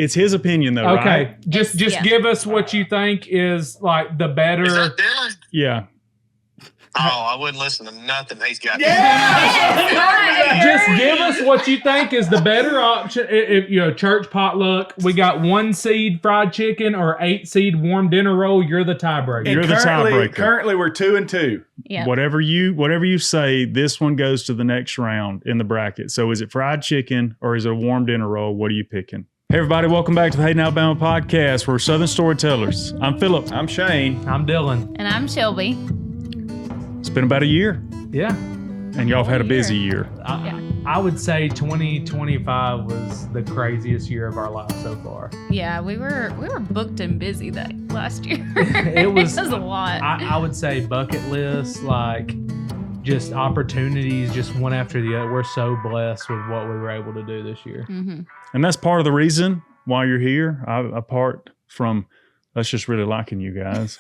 It's his opinion, though, okay. right? Just give us what you think is like the better. Is that Dylan? Yeah. Oh, I wouldn't listen to nothing he's got. Just give us what you think is the better option. If Church Potluck, we got 1 seed fried chicken or 8 seed warm dinner roll. You're the tiebreaker. You're the tiebreaker. Currently, we're 2-2. Yeah. Whatever you say, this one goes to the next round in the bracket. So is it fried chicken or is it a warm dinner roll? What are you picking? Hey, everybody. Welcome back to the Hayden, Alabama podcast. We're Southern Storytellers. I'm Philip. I'm Shane. I'm Dylan. And I'm Shelby. It's been about a year, Yeah. and y'all have had a busy year. I would say 2025 was the craziest year of our lives so far. Yeah, we were booked and busy that last year. It was a lot. I would say bucket list, like just opportunities, just one after the other. We're so blessed with what we were able to do this year. Mm-hmm. And that's part of the reason why you're here, apart from us just really liking you guys.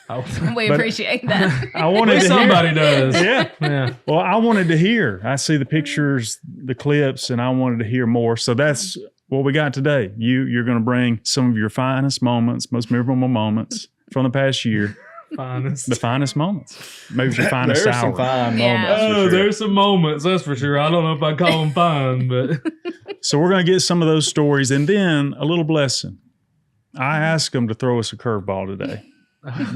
We But appreciate that. I wanted to Somebody hear. does. Yeah. Well, I wanted to hear. I see the pictures, the clips, and I wanted to hear more. So that's what we got today. You're going to bring some of your finest moments, most memorable moments from the past year. The finest moments. Maybe it's your finest There's hour. some fine Yeah. moments. for sure. There's some moments, that's for sure. I don't know if I call them fine, but So we're going to get some of those stories and then a little blessing. I asked them to throw us a curveball today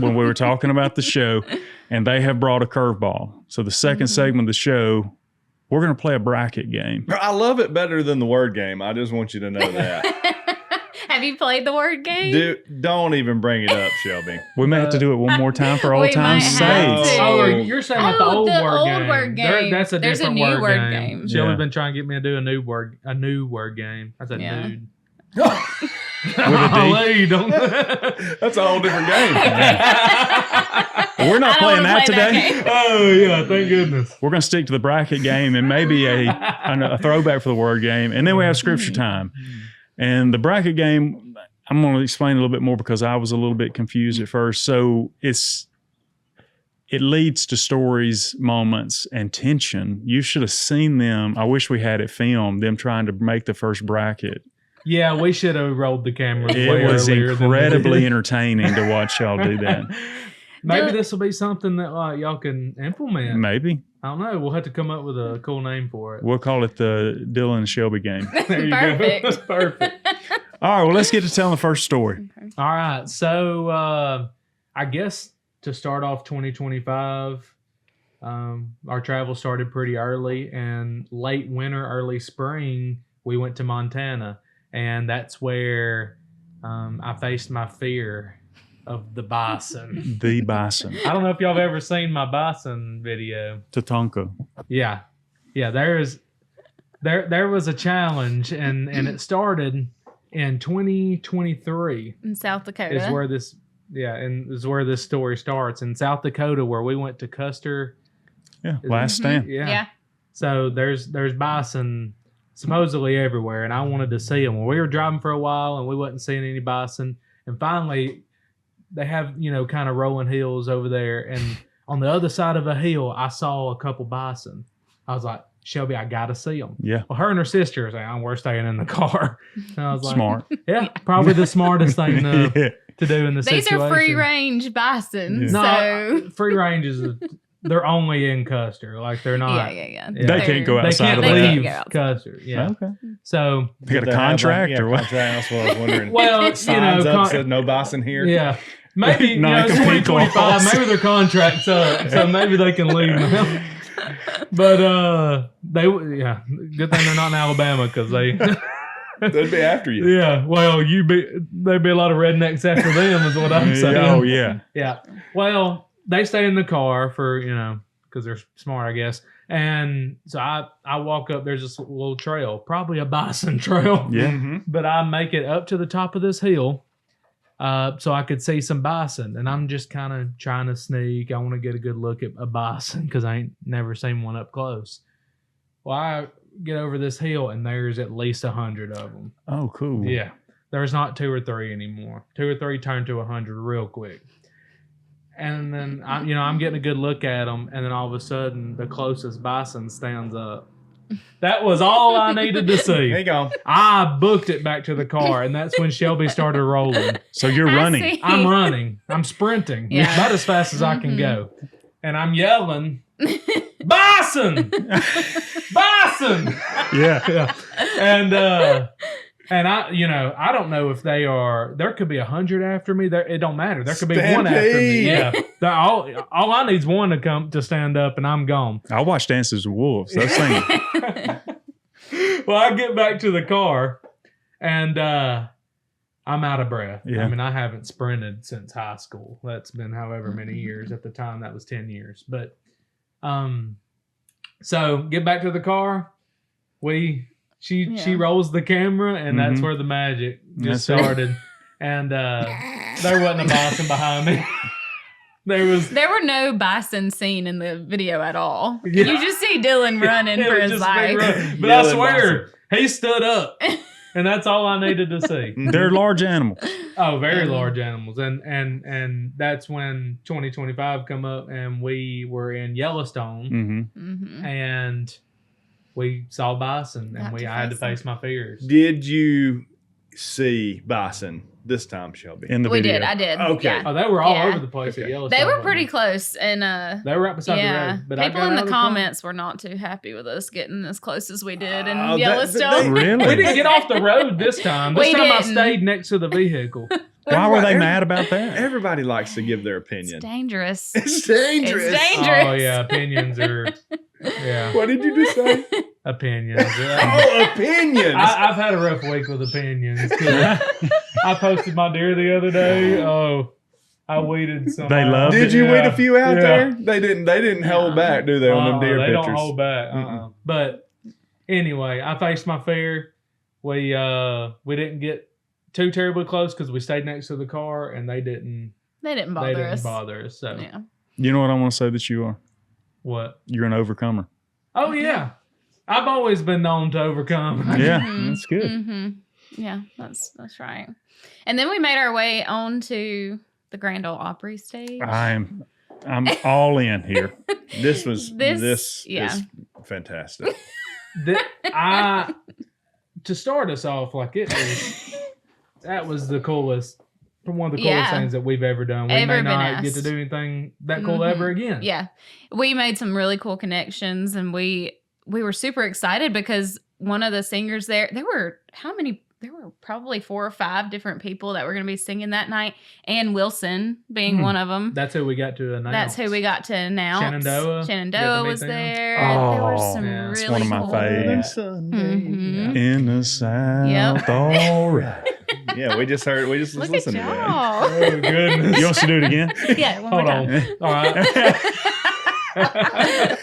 when we were talking about the show, and they have brought a curveball. So the second segment of the show, we're going to play a bracket game. I love it better than the word game. I just want you to know that. Have you played the word game? Dude, don't even bring it up, Shelby. We may have to do it one more time for old We time's might have sake. to. oh, you're saying about the old word game. game. That's a There's different a new word word game. game. Shelby's Yeah. been trying to get me to do a new word game. That's a Yeah. nude. With a D? Don't. That's a whole different game. We're not I don't playing wanna that play that today. game. Oh, yeah. Thank goodness. We're going to stick to the bracket game and maybe a throwback for the word game. And then we have scripture time. And the bracket game, I'm going to explain a little bit more because I was a little bit confused at first. So it leads to stories, moments, and tension. You should have seen them. I wish we had it filmed, them trying to make the first bracket. Yeah, we should have rolled the camera. It was incredibly entertaining to watch y'all do that. Maybe this will be something that y'all can implement. Maybe. I don't know. We'll have to come up with a cool name for it. We'll call it the Dylan and Shelby game. There you Perfect. go. Perfect. All right, well, let's get to telling the first story. All right. So I guess to start off 2025, our travel started pretty early, and late winter, early spring, we went to Montana. And that's where I faced my fear of the bison. The bison. I don't know if y'all have ever seen my bison video. Tatanka. Yeah. There was a challenge, and it started in 2023. In South Dakota. Is where this story starts in South Dakota, where we went to Custer. Yeah, last stand. Yeah. So there's bison supposedly everywhere, and I wanted to see them. Well, we were driving for a while, and we wasn't seeing any bison. And finally, they have kind of rolling hills over there, and on the other side of a hill, I saw a couple bison. I was like, Shelby, I gotta see them. Yeah. Well, her and her sister was like, "Oh, we're staying in the car." And I was like, Smart. Yeah, probably the smartest thing Yeah. to do in the These situation. are free range bison. Yeah. No, free range is they're only in Custer. Like they're not. Yeah. They can't go They outside can't of that. leave Go outside. Custer. Yeah. Okay. So They got a contract or what? Contract, that's what I was wondering. well, Signs up said no bison here. yeah. Maybe Not it's complete 2025. loss. Maybe their contract's up, so maybe they can leave now. But good thing they're not in Alabama because they. They'd be after you. Yeah, well, there'd be a lot of rednecks after them, is what I'm saying. Oh, yeah. Yeah. Well, they stay in the car for, because they're smart, I guess. And so I walk up, there's this little trail, probably a bison trail. Yeah. Mm-hmm. But I make it up to the top of this hill so I could see some bison. And I'm just kind of trying to sneak. I want to get a good look at a bison because I ain't never seen one up close. Well, I get over this hill and there's at least 100 of them. Oh, cool. Yeah. There's not 2 or 3 anymore. 2 or 3 turn to 100 real quick. And then I'm getting a good look at them, and then all of a sudden the closest bison stands up, That was all I needed to There you see. go. I booked it back to the car, and that's when Shelby started rolling. So you're I running. see. I'm running. I'm sprinting. Yeah. About as fast as I can go. And I'm yelling, Bison! Bison! Yeah. And I don't know if there could be 100 after me. It don't matter. There could be one after me. Stampede. Yeah. All I need is one to come to stand up, and I'm gone. I watched Dances with Wolves. Those things. Well, I get back to the car, and I'm out of breath. Yeah. I mean, I haven't sprinted since high school. That's been however many years. At the time, that was 10 years. But so get back to the car. She rolls the camera, and that's where the magic just That's it. started. And there wasn't a bison behind me. There were no bison seen in the video at all. Yeah. You just see Dylan running It for was his just life. big run. But Yelling I swear, he stood up, and that's all I needed to see. They're large animals. Oh, very large animals, and that's when 2025 come up, and we were in Yellowstone, Mm-hmm. and we saw bison, and I had to face my fears. Did you see bison this time, Shelby? In the We video. did. I did. Okay. Yeah. Oh, they were all Yeah. over the place at Yellowstone. They were wasn't pretty close, and They were right beside the road. But I people got in out the of the car. comments were not too happy with us getting as close as we did in Oh, that- Yellowstone. Really? We didn't get off the road this time. This We time I didn't. stayed next to the vehicle. Why were they mad about that? Everybody likes to give their opinion. It's dangerous. It's dangerous. It's dangerous. Oh yeah, opinions are. Yeah, What did you just say? opinions. Oh, opinions. I've had a rough week with opinions. 'Cause I posted my deer the other day. Oh, I weeded some. They loved Did you Yeah. weed a few out Yeah. there? They didn't hold back, do they, on them deer they pictures? don't hold back. But anyway, I faced my fear. We didn't get too terribly close because we stayed next to the car, and they didn't. They didn't They bother didn't us. bother us. So Yeah. You know what I want to say that you are? what? You're an overcomer. Oh yeah, I've always been known to overcome. Yeah, Mhm. that's good. Mm-hmm. Yeah, that's right. And then we made our way on to the Grand Ole Opry stage. I'm all in here. This this yeah. is fantastic. To start us off, like that was the coolest, one of the coolest Yeah. things that we've ever done. We Ever may been not get asked. to do anything that cool Mhm. ever again. Yeah. We made some really cool connections, and we were super excited because one of the singers there were probably 4 or 5 different people that were going to be singing that night, and Wilson being one of them. That's who we got to announce. That's who we got to announce. Shenandoah. Shenandoah Got to meet was them. there. Oh, there were some yeah. It's really one of my cool. faves. Mhm. In the South, Yep. all right. Yeah, we just was Look at listening to that. y'all. Oh goodness. You want us to do it again? Yeah, one more Hold time. on. All right.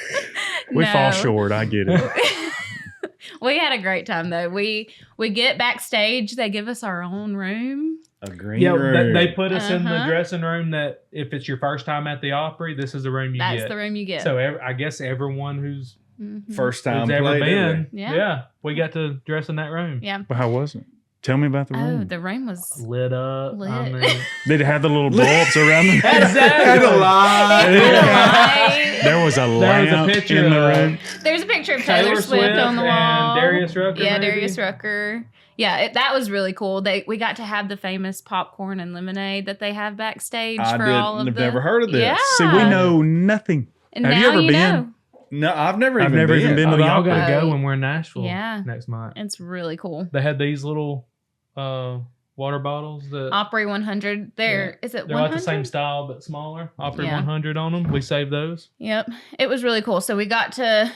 We fall No. short. I get it. We had a great time though. We get backstage. They give us our own room. A green Yeah, room. they put us in the Uh-huh. dressing room that if it's your first time at the Opry, this is the room you That's get. the room you get. So I guess everyone who's Mhm. First time ever played been, Yeah. we got to dress in that room. Yeah. Well, how was it? Tell me about the Oh, room. the room was Lit up. Lit. I mean, Did it have the little bulbs around them? Exactly. Had a lot. It had a light. There was a There was lamp a picture in the of room. There's a picture of Taylor Swift on the wall. and Darius Rucker. Yeah, maybe? Darius Rucker. Yeah, that was really cool. We got to have the famous popcorn and lemonade that they have backstage for all of I've the. never heard of this. Yeah. See, we know nothing. And Have now you ever been? know. No, I've never I've even never been. even been Oh, to the y'all gotta Opry. go when we're in Nashville. Yeah. Next month. It's really cool. They had these little water bottles that Opry 100. Is it they're 100? like the same style but smaller. Opry Yeah. 100 on them. We saved those. Yep. It was really cool. So we got to,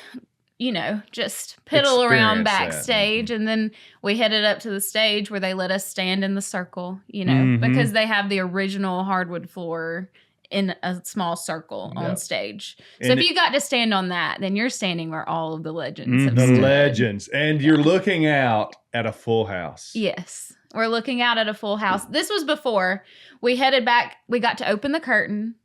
just piddle around Experience that. backstage. And then we headed up to the stage where they let us stand in the circle, Mhm. because they have the original hardwood floor in a small circle on Yep. stage. So And if you got to stand on that, then you're standing where all of the legends have Mhm. the stood. legends, and you're looking out at a full house. Yes. We're looking out at a full house. This was before we headed back. We got to open the curtain,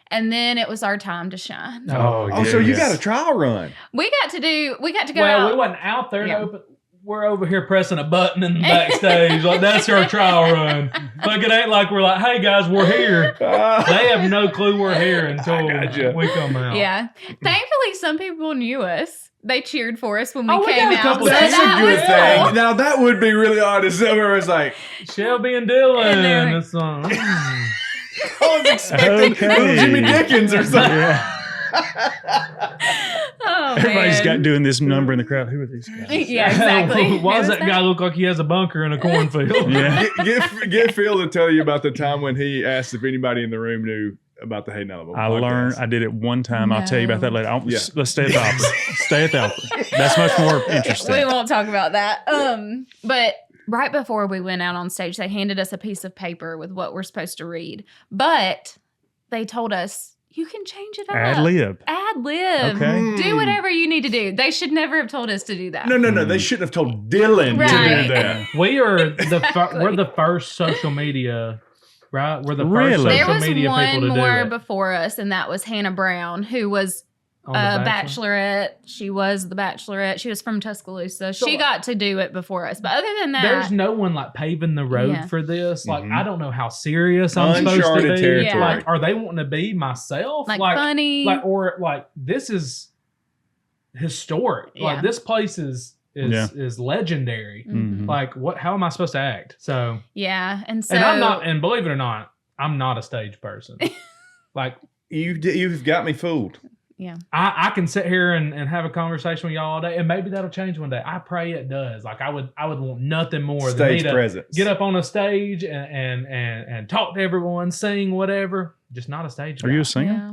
and then it was our time to shine. Oh, so you got a trial run. We got to go Well, out. we wasn't out there Yeah. to open. We're over here pressing a button in the backstage. Like, that's our trial run. Like, it ain't like we're like, hey, guys, we're here. They have no clue we're here until I gotcha. we come out. Yeah. Thankfully, some people knew us. They cheered for us when we Oh, we came got a out. couple So That's That's that a good was thing. cool. Now that would be really odd if someone was like, Shelby and Dylan. And they're- It's on. I was expecting Okay. little Jimmy Dickens or something. Yeah. Oh, Everybody's man. doing this number in the crowd. Who are these guys? Yeah, exactly. Why does Who is that guy look like he has a bunker in a cornfield? Yeah. Get Phil to tell you about the time when he asked if anybody in the room knew about the Hayden Alabama I podcast. learned. I did it one time. I'll tell you about that later. Yeah. Let's stay at the opera. Stay at the opera. That's much more interesting. We won't talk about that. But right before we went out on stage, they handed us a piece of paper with what we're supposed to read. But they told us, you can change it up. Ad lib. Ad lib. Okay. Do whatever you need to do. They should never have told us to do that. No. They shouldn't have told Dylan Right. to do that. We are we're the first social media, right? We're the first Really? There social was media one people to do more it. before us, and that was Hannah Brown, who was On The Bachelorette. She was the Bachelorette. She was from Tuscaloosa. So- She got to do it before us. But other than that, There's no one like paving the road Yeah. for this. Like, Mhm. I don't know how serious I'm supposed to Uncharted be. territory. Like, are they wanting to be myself? like funny. Like this is historic. Yeah. Like this place is Yeah. legendary. Mhm. Like how am I supposed to act? So Yeah, and so and I'm not, and believe it or not, I'm not a stage person. Like You've got me fooled. I can sit here and have a conversation with y'all all day, and maybe that'll change one day. I pray it does. Like I would want nothing more than me Stage to presence. get up on a stage and talk to everyone, sing whatever. Just not a stage. Are guy. you a singer? yeah.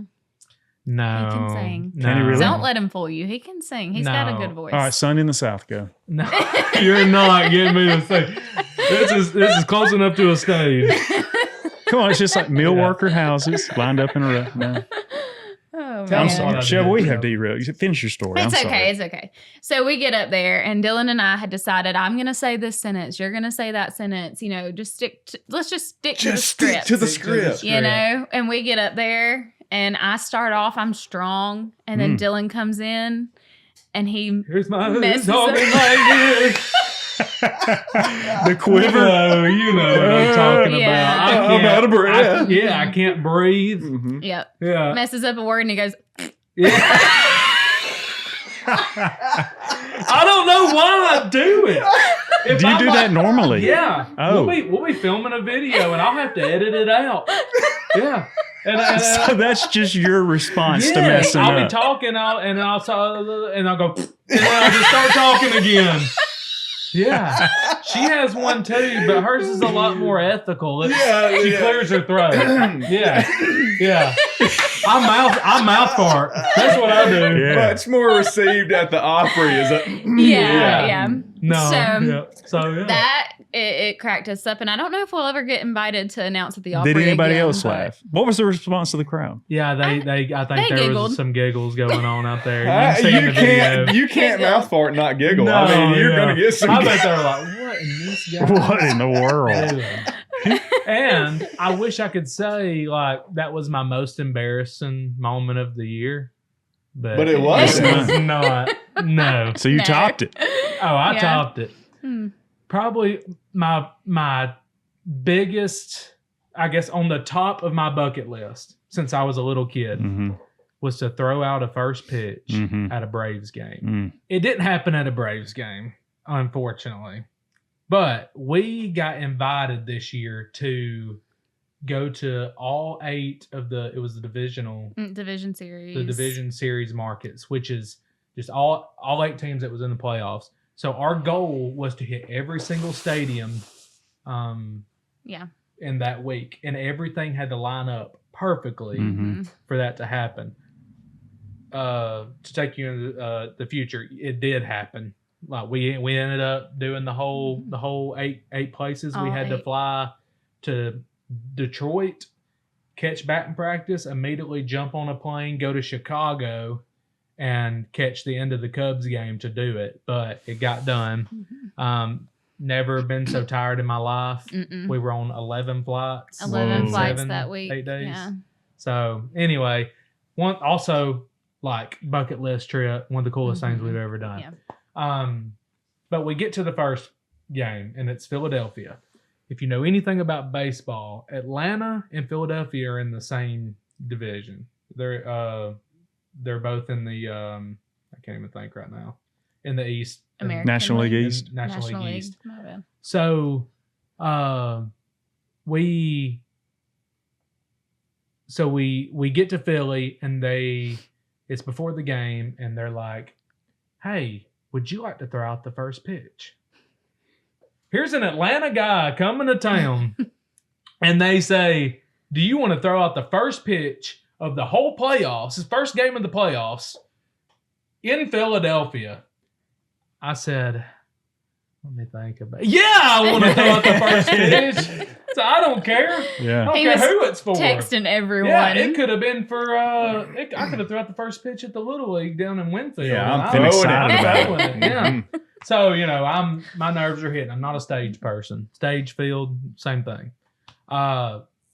No, He can sing. No. Can he really? Don't let him fool you. He can sing. He's got a No. good voice. All right, Sunny in the South, go. No, you're not getting me to say this is close enough to a stage. Come on, it's just like mill Yeah. worker houses lined up in a row. No. Oh, Tell I'm me man. what I sorry. did. Shall we have derailed? You finish your story. It's I'm okay. sorry. It's okay. So we get up there, and Dylan and I had decided I'm going to say this sentence. You're going to say that sentence. You know, let's just stick to the Just stick script. to the Stick to the script. script. You know, and we get up there, and I start off, I'm strong, and then Dylan comes in, and he Here's my Messes talking up. like this. The quiver. You know what I'm talking Yeah. about. I I'm can't- out of breath. I can't breathe. Mhm. yep Yeah. messes up a word, and he goes, Yeah. I don't know why I do it. If Do you I'm do like- that normally? Yeah. Oh. We'll be filming a video and I'll have to edit it out. Yeah. And So that's just your response to yeah, messing I'll be up. talking and I'll go and then I'll just start talking again. Yeah. She has one too, but hers is a lot more ethical. Yeah, She yeah. clears her throat. Yeah. Yeah. I mouth fart. That's what I do. Yeah. Much more received at the Opry is a yeah. No. So, yeah. So yeah. That it cracked us up, and I don't know if we'll ever get invited to announce at the Opry. Did anybody again, else but- laugh? What was the response of the crowd? Yeah, I think They there giggled. was some giggles going on out there. You can see in the video. You can't Giggle. mouth fart and not giggle. No, I mean, you're yeah. gonna get some. I bet they were like, "What in this guy?" What in the world? doing?" And I wish I could say like that was my most embarrassing moment of the year, But it it wasn't. was not. No. So you No. topped it. Oh, I Yeah. topped it. Hmm. Probably my biggest, I guess, on the top of my bucket list since I was a little kid Mm-hmm. was to throw out a first pitch Mm-hmm. at a Braves game. Mm. It didn't happen at a Braves game, unfortunately. But we got invited this year to go to all 8 of the Division series. the division series markets, which is just all 8 teams that was in the playoffs. So our goal was to hit every single stadium Yeah. in that week, and everything had to line up perfectly Mhm. for that to happen. To take you into the future, it did happen. Like we ended up doing the whole eight places. We All had to 8. fly to Detroit, catch batting practice, immediately jump on a plane, go to Chicago, and catch the end of the Cubs game to do it. But it got done. Never been so tired in my life. Mm-mm. We were on 11 flights. 11 Whoa. flights 7, that week. 8 days. Yeah. So anyway, one also like bucket list trip, one of the coolest things Mhm. we've ever done. Yeah. But we get to the first game and it's Philadelphia. If you know anything about baseball, Atlanta and Philadelphia are in the same division. They're both in the I Can't even think right now. In the East. American National League League. East. National League East. My bad. So we get to Philly and it's before the game and they're like, hey, would you like to throw out the first pitch? Here's an Atlanta guy coming to town and they say, do you want to throw out the first pitch of the whole playoffs, his first game of the playoffs in Philadelphia? I said, let me think about it. Yeah, I want to throw out the first pitch. So I don't care. Yeah. I don't He care was who it's for. Texting everyone. Yeah, it could have been for. I could have thrown out the first pitch at the Little League down in Winfield. Yeah, and I'm I throwing was excited about it. throwing it. Yeah. So my nerves are hitting. I'm not a stage person. Stage, field, same thing.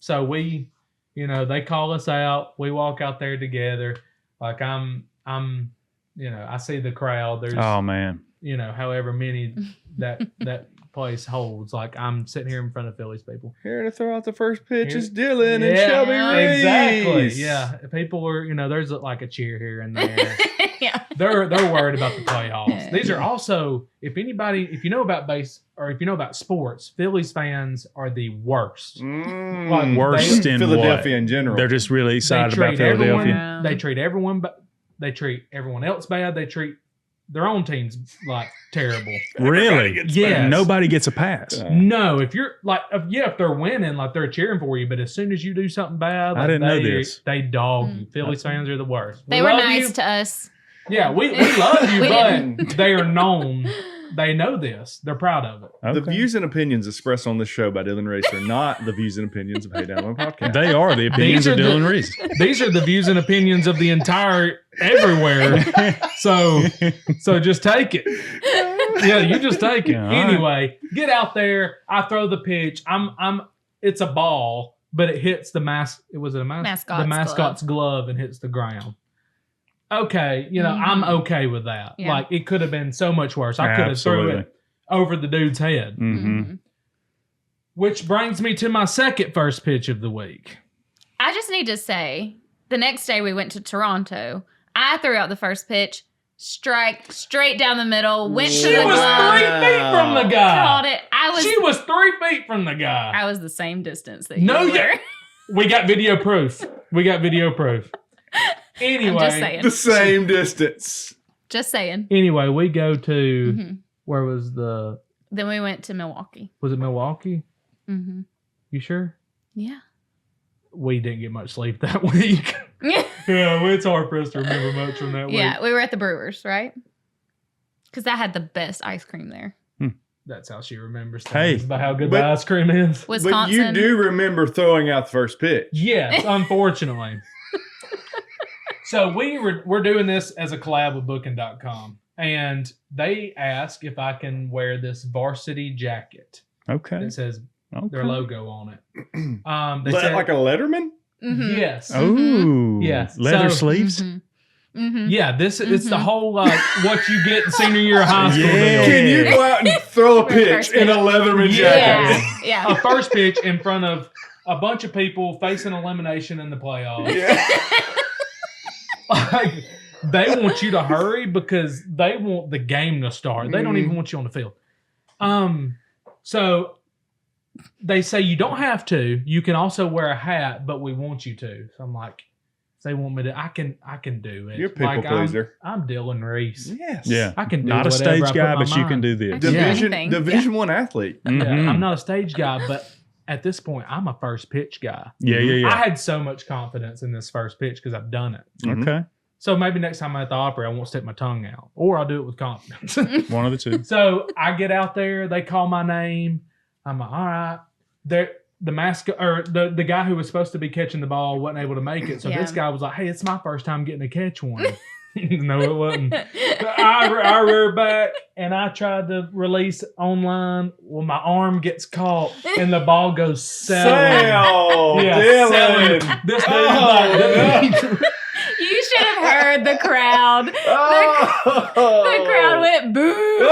So we, they call us out. We walk out there together. Like I see the crowd. There's Oh man. however many that place holds. Like I'm sitting here in front of Philly's people. Here to throw out the first pitch Here- is Dylan and Yeah, Shelby Reese. Exactly. Yeah. People are, there's like a cheer here and there. Yeah. They're worried about the playoffs. Yeah. These are also, if you know about base or if you know about sports, Phillies fans are the worst. Like, Worst in Philadelphia what? in general. They're just really excited about everyone, Philadelphia. they treat everyone, they treat everyone else bad. They treat their own teams like terrible. Really? Yes. Nobody gets a pass. No, if you're like, if they're winning, like they're cheering for you, but as soon as you do something bad, like, I didn't know this. They dog you. Phillies fans are the worst. They We were love nice you. to us. Yeah, we love you, We but they are known. They know this. They're proud of it. Okay. The views and opinions expressed on this show by Dylan Reese are not the views and opinions of Hey Down Podcast. They are the opinions These of are Dylan the- Reese. These are the views and opinions of the entire everywhere. So just take it. Yeah, you just take it. Yeah, all right. Anyway, get out there. I throw the pitch. It's a ball, but it hits the Mascot's the mascot's glove and hits the ground. Okay, Mhm. I'm okay with that. Yeah. Like it could have been so much worse. I could have thrown Absolutely. it over the dude's head. Mm-hmm. Which brings me to my second first pitch of the week. I just need to say, the next day we went to Toronto. I threw out the first pitch, strike straight down the middle, went to She the was glove, 3 feet from the guy. caught it. She was 3 feet from the guy. I was the same distance that No, you were. yeah. We got video proof. Anyway, I'm just saying. The same distance. Just saying. Anyway, we go to Mhm. where was Then we went to Milwaukee. it Milwaukee? Mm-hmm. You sure? Yeah. We didn't get much sleep that week. Yeah. Yeah, it's hard for us to remember much from that week. Yeah, we were at the Brewers, right? Because I had the best ice cream there. That's how she remembers Hey. things, about how good But- the ice cream is. Wisconsin. But you do remember throwing out the first pitch. Yes, unfortunately. So we're doing this as a collab with Booking.com, and they ask if I can wear this varsity jacket Okay. that says Okay. their logo on it. They Is that said, like a Letterman? Mhm. yes. Oh. Yeah. Leather So- sleeves. Mhm. Mhm. Yeah, it's the Mhm. whole what you get in senior year of high school Yeah. deal. Can you go out and throw a Wear pitch first in a pitch. Letterman Yeah. jacket? Yeah. A Yeah. first pitch in front of a bunch of people facing elimination in the playoffs. Yeah. Like, they want you to hurry because they want the game to start. They don't even want you on the field. So they say you don't have to. You can also wear a hat, but we want you to. So I'm like, if they want me to, I can do it. You're a people Like, pleaser. I'm Dylan Reese. Yes. Yeah. I can do Not a whatever I stage put guy, my but you can mind. do this. Yeah. Division Anything. Division One athlete. Yeah, Mhm. I'm not a stage guy, but at this point, I'm a first pitch guy. Yeah. I had so much confidence in this first pitch because I've done it. Mhm. Okay. So maybe next time I'm at the Opry, I won't stick my tongue out, or I'll do it with confidence. One of the two. So I get out there, they call my name. I'm like, all right. The mascot or the guy who was supposed to be catching the ball wasn't able to make it. So Yeah. this guy was like, hey, it's my first time getting to catch one. No, it wasn't. I rear back and I tried to release online. Well, my arm gets caught and the ball goes sailing. Sale, Yeah, Dylan. sailing. This dude's Oh, like, You should have heard the crowd. The Oh. crowd went boo.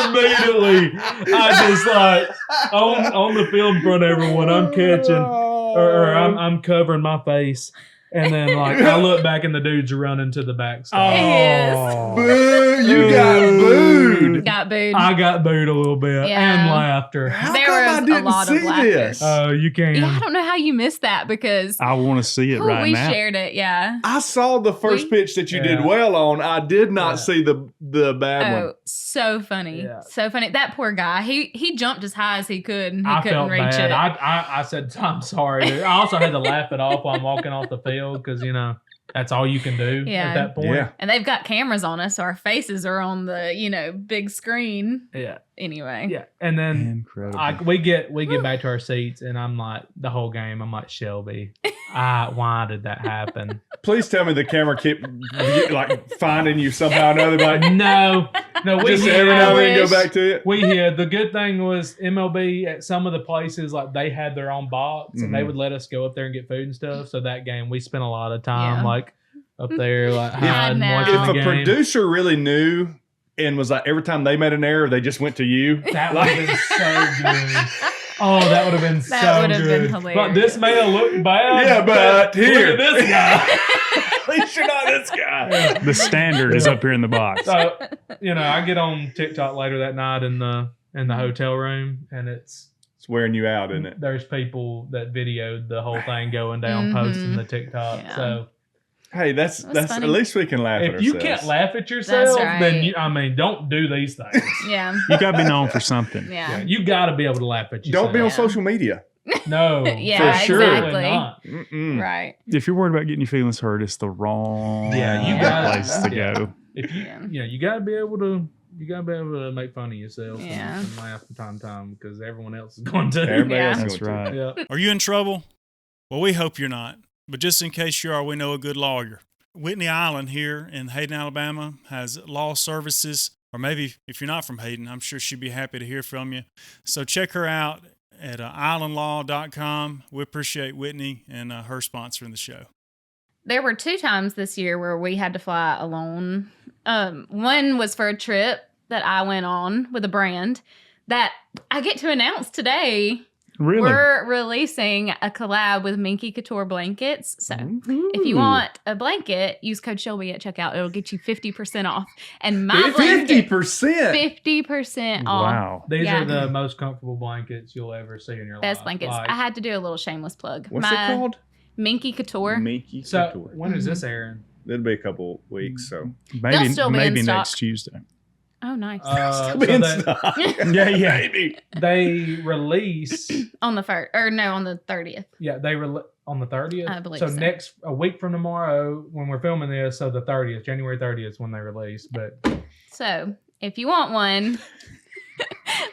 immediately, I just like on the field in front of everyone. I'm catching or I'm covering my face, And then like I look back and the dude's running to the backstage. Yes. Boo! You got booed. Got booed. I got booed a little bit Yeah. and laughter. How There come was I a didn't lot of see laughter. this? Oh, you can. Yeah, I don't know how you missed that because I want to see it right we now. shared it. Yeah. I saw the first pitch that you did Yeah. well on. I did not Yeah. see the bad one. Oh, so funny. Yeah. So funny. That poor guy. He jumped as high as he could and he I couldn't felt reach bad. it. I said, I'm sorry. Dude. I also had to laugh it off while I'm walking off the field because, that's all you can do Yeah. at that point. Yeah. And they've got cameras on us, so our faces are on the, big screen. Yeah. Anyway. Yeah. And then Incredible. we get back to our seats and I'm like, the whole game, I'm like, Shelby, why did that happen? Please tell me the camera kept like finding you somehow or another. Like, No, we just hid. every now and then go wish. back to it. We hid. The good thing was MLB at some of the places, like they had their own box and they would let us go up there and get food and stuff. So that game, we spent a lot of time Yeah. like up there, like I hiding, know. watching If the a game. producer really knew and was like every time they made an error, they just went to you. That would have been so good. Oh, that would have been That so would have been good. hilarious. But this may have looked bad. Yeah, but here. look at this guy. At least you're not this guy. The standard is up here in the box. So, I get on TikTok later that night in the hotel room, and it's wearing you out, isn't it? there's people that videoed the whole thing going down, Mhm. posting the TikTok. Yeah. So Hey, that's funny. at least we can laugh at if ourselves. you can't laugh at yourself, right. then don't do these things. Yeah. You got to be known for something. Yeah. You got to be able to laugh at yourself. Don't be on Yeah. social media. No, Yeah, For sure. exactly. not. Mm-mm. Right. If you're worried about getting your feelings hurt, it's the wrong Yeah, you gotta- place to yeah. go. If you, Yeah. you got to be able to. You gotta be able to make fun of yourself Yeah. and laugh from time to time because everyone else is going to. Everybody Yeah. else is That's going to. right. Yeah. Are you in trouble? Well, we hope you're not. But just in case you are, we know a good lawyer. Whitney Island here in Hayden, Alabama has law services, or maybe if you're not from Hayden, I'm sure she'd be happy to hear from you. So check her out at islandlaw.com. We appreciate Whitney and her sponsoring the show. There were 2 times this year where we had to fly alone. One was for a trip that I went on with a brand that I get to announce today. Really? We're releasing a collab with Minky Couture blankets. So if you Ooh. want a blanket, use code Shelby at checkout. It'll get you 50% off. And my blanket, 50%. 50% off. Wow. These Yeah. are the most comfortable blankets you'll ever see in your life. Best blankets. Like, I had to do a little shameless plug. What's it called? Minky Couture. Minky so Couture. when is this airing? It'll be a couple weeks, so. Maybe, still be in maybe stock. next Tuesday. Oh, nice. So Be in they, stock. Yeah, yeah. Maybe. they release. On the 1st, or no, on the 30th. Yeah, they on the 30th. I believe so. so. A week from tomorrow, when we're filming this, so the 30th, January 30th is when they release. But So if you want one,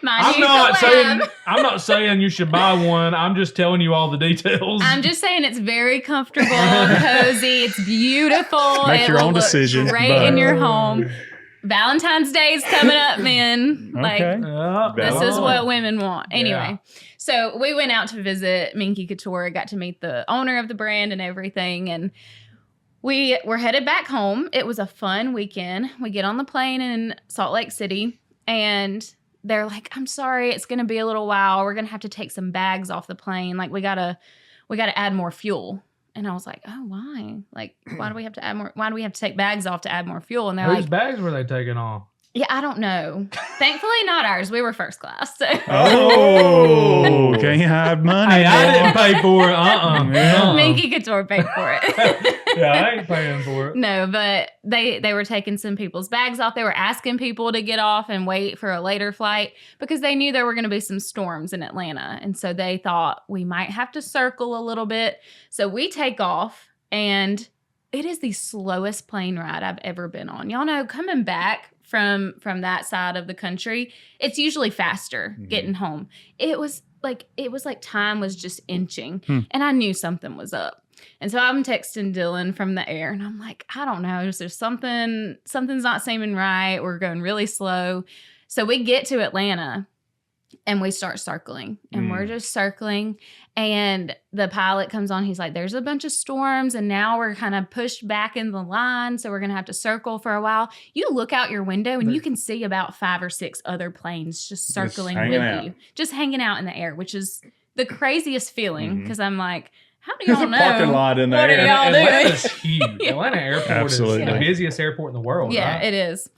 my I'm new collab. not saying you should buy one. I'm just telling you all the details. I'm just saying it's very comfortable, cozy, it's beautiful. Make it your will own look decision, Great but- in your home. Valentine's Day is coming up, men. Like Okay. Yeah. this is Oh. what women want. Anyway, Yeah. so we went out to visit Minky Couture, got to meet the owner of the brand and everything, and we were headed back home. It was a fun weekend. We get on the plane in Salt Lake City, and they're like, "I'm sorry, it's going to be a little while. We're going to have to take some bags off the plane. Like we gotta add more fuel." And I was like, "Oh, why? Like, why do we have to add more? Why do we have to take bags off to add more fuel?" And they're Whose like, bags were they taking off? "Yeah, I don't know. Thankfully, not ours. We were first class." So. Oh, can't hide money. Hey, I boy. didn't pay for it. Yeah. Minky Couture paid for it. Yeah, I ain't paying for it. No, but they were taking some people's bags off. They were asking people to get off and wait for a later flight because they knew there were going to be some storms in Atlanta. And so they thought we might have to circle a little bit. So we take off, and it is the slowest plane ride I've ever been on. Y'all know, coming back from that side of the country, it's usually faster getting home. It was like time was just inching, and I knew something was up. And so I'm texting Dylan from the air, and I'm like, I don't know, there's something's not seeming right. We're going really slow. So we get to Atlanta, and we start circling, and we're just circling. And the pilot comes on. He's like, there's a bunch of storms, and now we're kind of pushed back in the line, so we're going to have to circle for a while. You look out your window, and you can see about 5 or 6 other planes just circling hanging with out. you, just hanging out in the air, which is the craziest feeling, because I'm like, how do There's y'all a know? parking lot in What are there. y'all doing? Atlanta's huge. Atlanta Airport Absolutely. is the busiest airport in the world. Yeah, right? it is.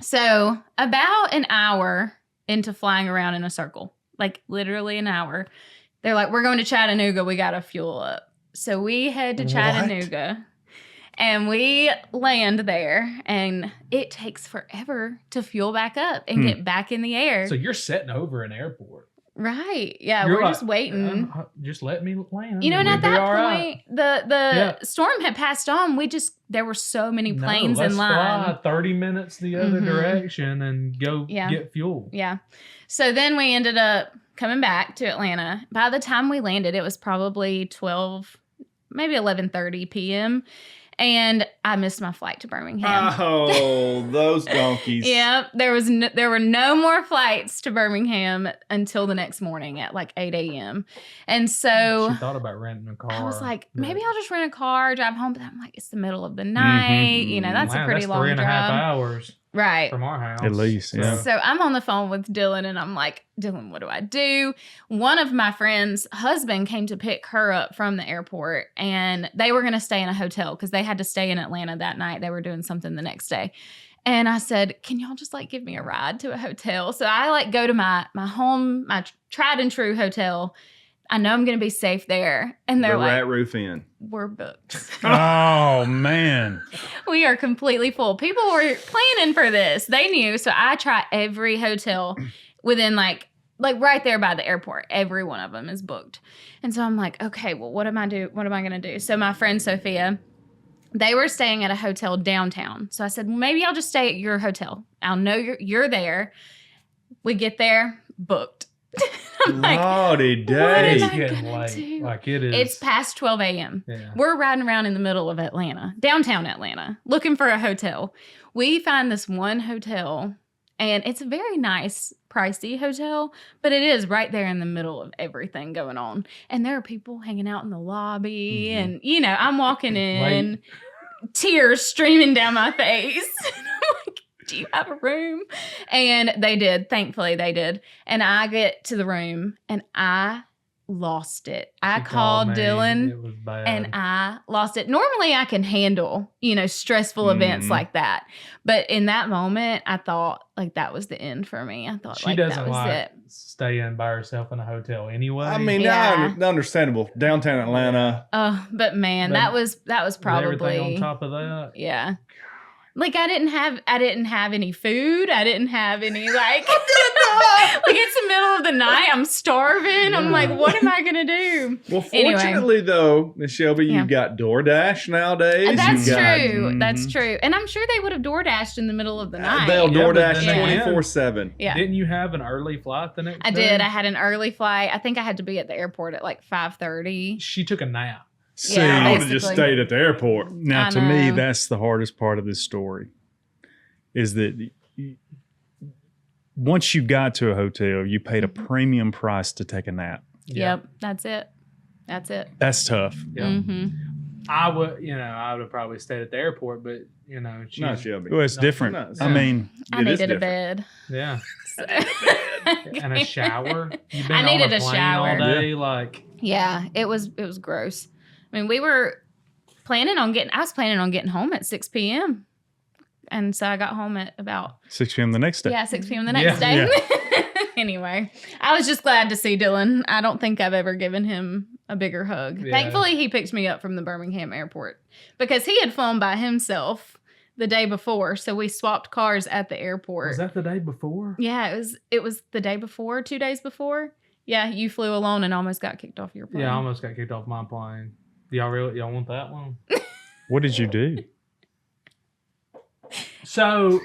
So about an hour into flying around in a circle, like literally an hour, they're like, we're going to Chattanooga. We got to fuel up. So we head to Chattanooga and we land there, and it takes forever to fuel back up and get back in the air. So you're setting over an airport. Right. Yeah, You're we're like, just waiting. Just let me land. You know, and at we'll be that all point, right. the storm had passed on. There were so many planes in line. Fly 30 minutes the other Mhm. direction and go Yeah. get fuel. Yeah. So then we ended up coming back to Atlanta. By the time we landed, it was probably 12, maybe 11:30 p.m. And I missed my flight to Birmingham. Oh, those donkeys. Yeah, there were no more flights to Birmingham until the next morning at like 8 a.m. And so She thought about renting a car. I was like, but- maybe I'll just rent a car, drive home. But I'm like, it's the middle of the night. You know, that's a Man, pretty long 3.5 drive. hours Right. from our house. At least, yeah. So I'm on the phone with Dylan, and I'm like, Dylan, what do I do? One of my friends' husband came to pick her up from the airport, and they were going to stay in a hotel because they had to stay in Atlanta that night. They were doing something the next day. And I said, can y'all just like give me a ride to a hotel? So I like go to my home, my tried and true hotel. I know I'm going to be safe there. And they're The like, Rat Roof Inn. we're booked. Oh, man. We are completely full. People were planning for this. They knew. So I try every hotel within like right there by the airport. Every one of them is booked. And so I'm like, okay, well, what am I going to do? So my friend Sophia, they were staying at a hotel downtown. So I said, well, maybe I'll just stay at your hotel. I'll know you're there. We get there, booked. I'm like, Lordy what am day. It's I getting gonna late. do? Like it is. It's past 12 a.m. Yeah. We're riding around in the middle of Atlanta, downtown Atlanta, looking for a hotel. We find this one hotel, and it's a very nice, pricey hotel, but it is right there in the middle of everything going on. And there are people hanging out in the lobby, and, you know, I'm walking in, tears streaming down my face. And I'm like, do you have a room? And they did. Thankfully, they did. And I get to the room, and I lost it. I She called me. Dylan. It was bad. And I lost it. Normally, I can handle, you know, stressful events like that. But in that moment, I thought like that was the end for me. I thought she like that doesn't was like it. staying by herself in a hotel anyway. I mean, Yeah. understandable. Downtown Atlanta. But man, But that was With probably everything on top of that. yeah. Like I didn't have any food. I didn't have any like it's the middle of the night. I'm starving. I'm like, what am I gonna do? Well, Anyway. fortunately, though, Miss Shelby, Yeah. you've got DoorDash nowadays. That's You've got- true. That's true. And I'm sure they would have door dashed in the middle of the night. They'll Yeah, but DoorDash then again- 24/7. Yeah. Didn't you have an early flight the next I day? did. I had an early flight. I think I had to be at the airport at like 5:30. She took a nap. See, Yeah, I would have just basically. stayed at the airport. now I to me, know. that's the hardest part of this story is that once you got to a hotel, you paid a premium price to take a nap. Yeah. Yep, that's it. That's it. That's tough. Yeah. Mm-hmm. I would have probably stayed at the airport, but she, Not Shelby. Well, it's No, different. no, I mean, I It is needed a different. bed. yeah, So. and a shower. You've been I on needed a a plane shower. all day, like Yeah, it was gross. I mean, I was planning on getting home at 6 p.m. And so I got home at about 6 p.m. the next day. 6 p.m. the next day. Anyway, I was just glad to see Dylan. I don't think I've ever given him a bigger hug. Yeah. Thankfully, he picked me up from the Birmingham airport because he had flown by himself the day before. So we swapped cars at the airport. was that the day before? Yeah, it was the day before, 2 days before. Yeah, you flew alone and almost got kicked off your plane. Yeah, I almost got kicked off my plane. Y'all want that one? What did you do? So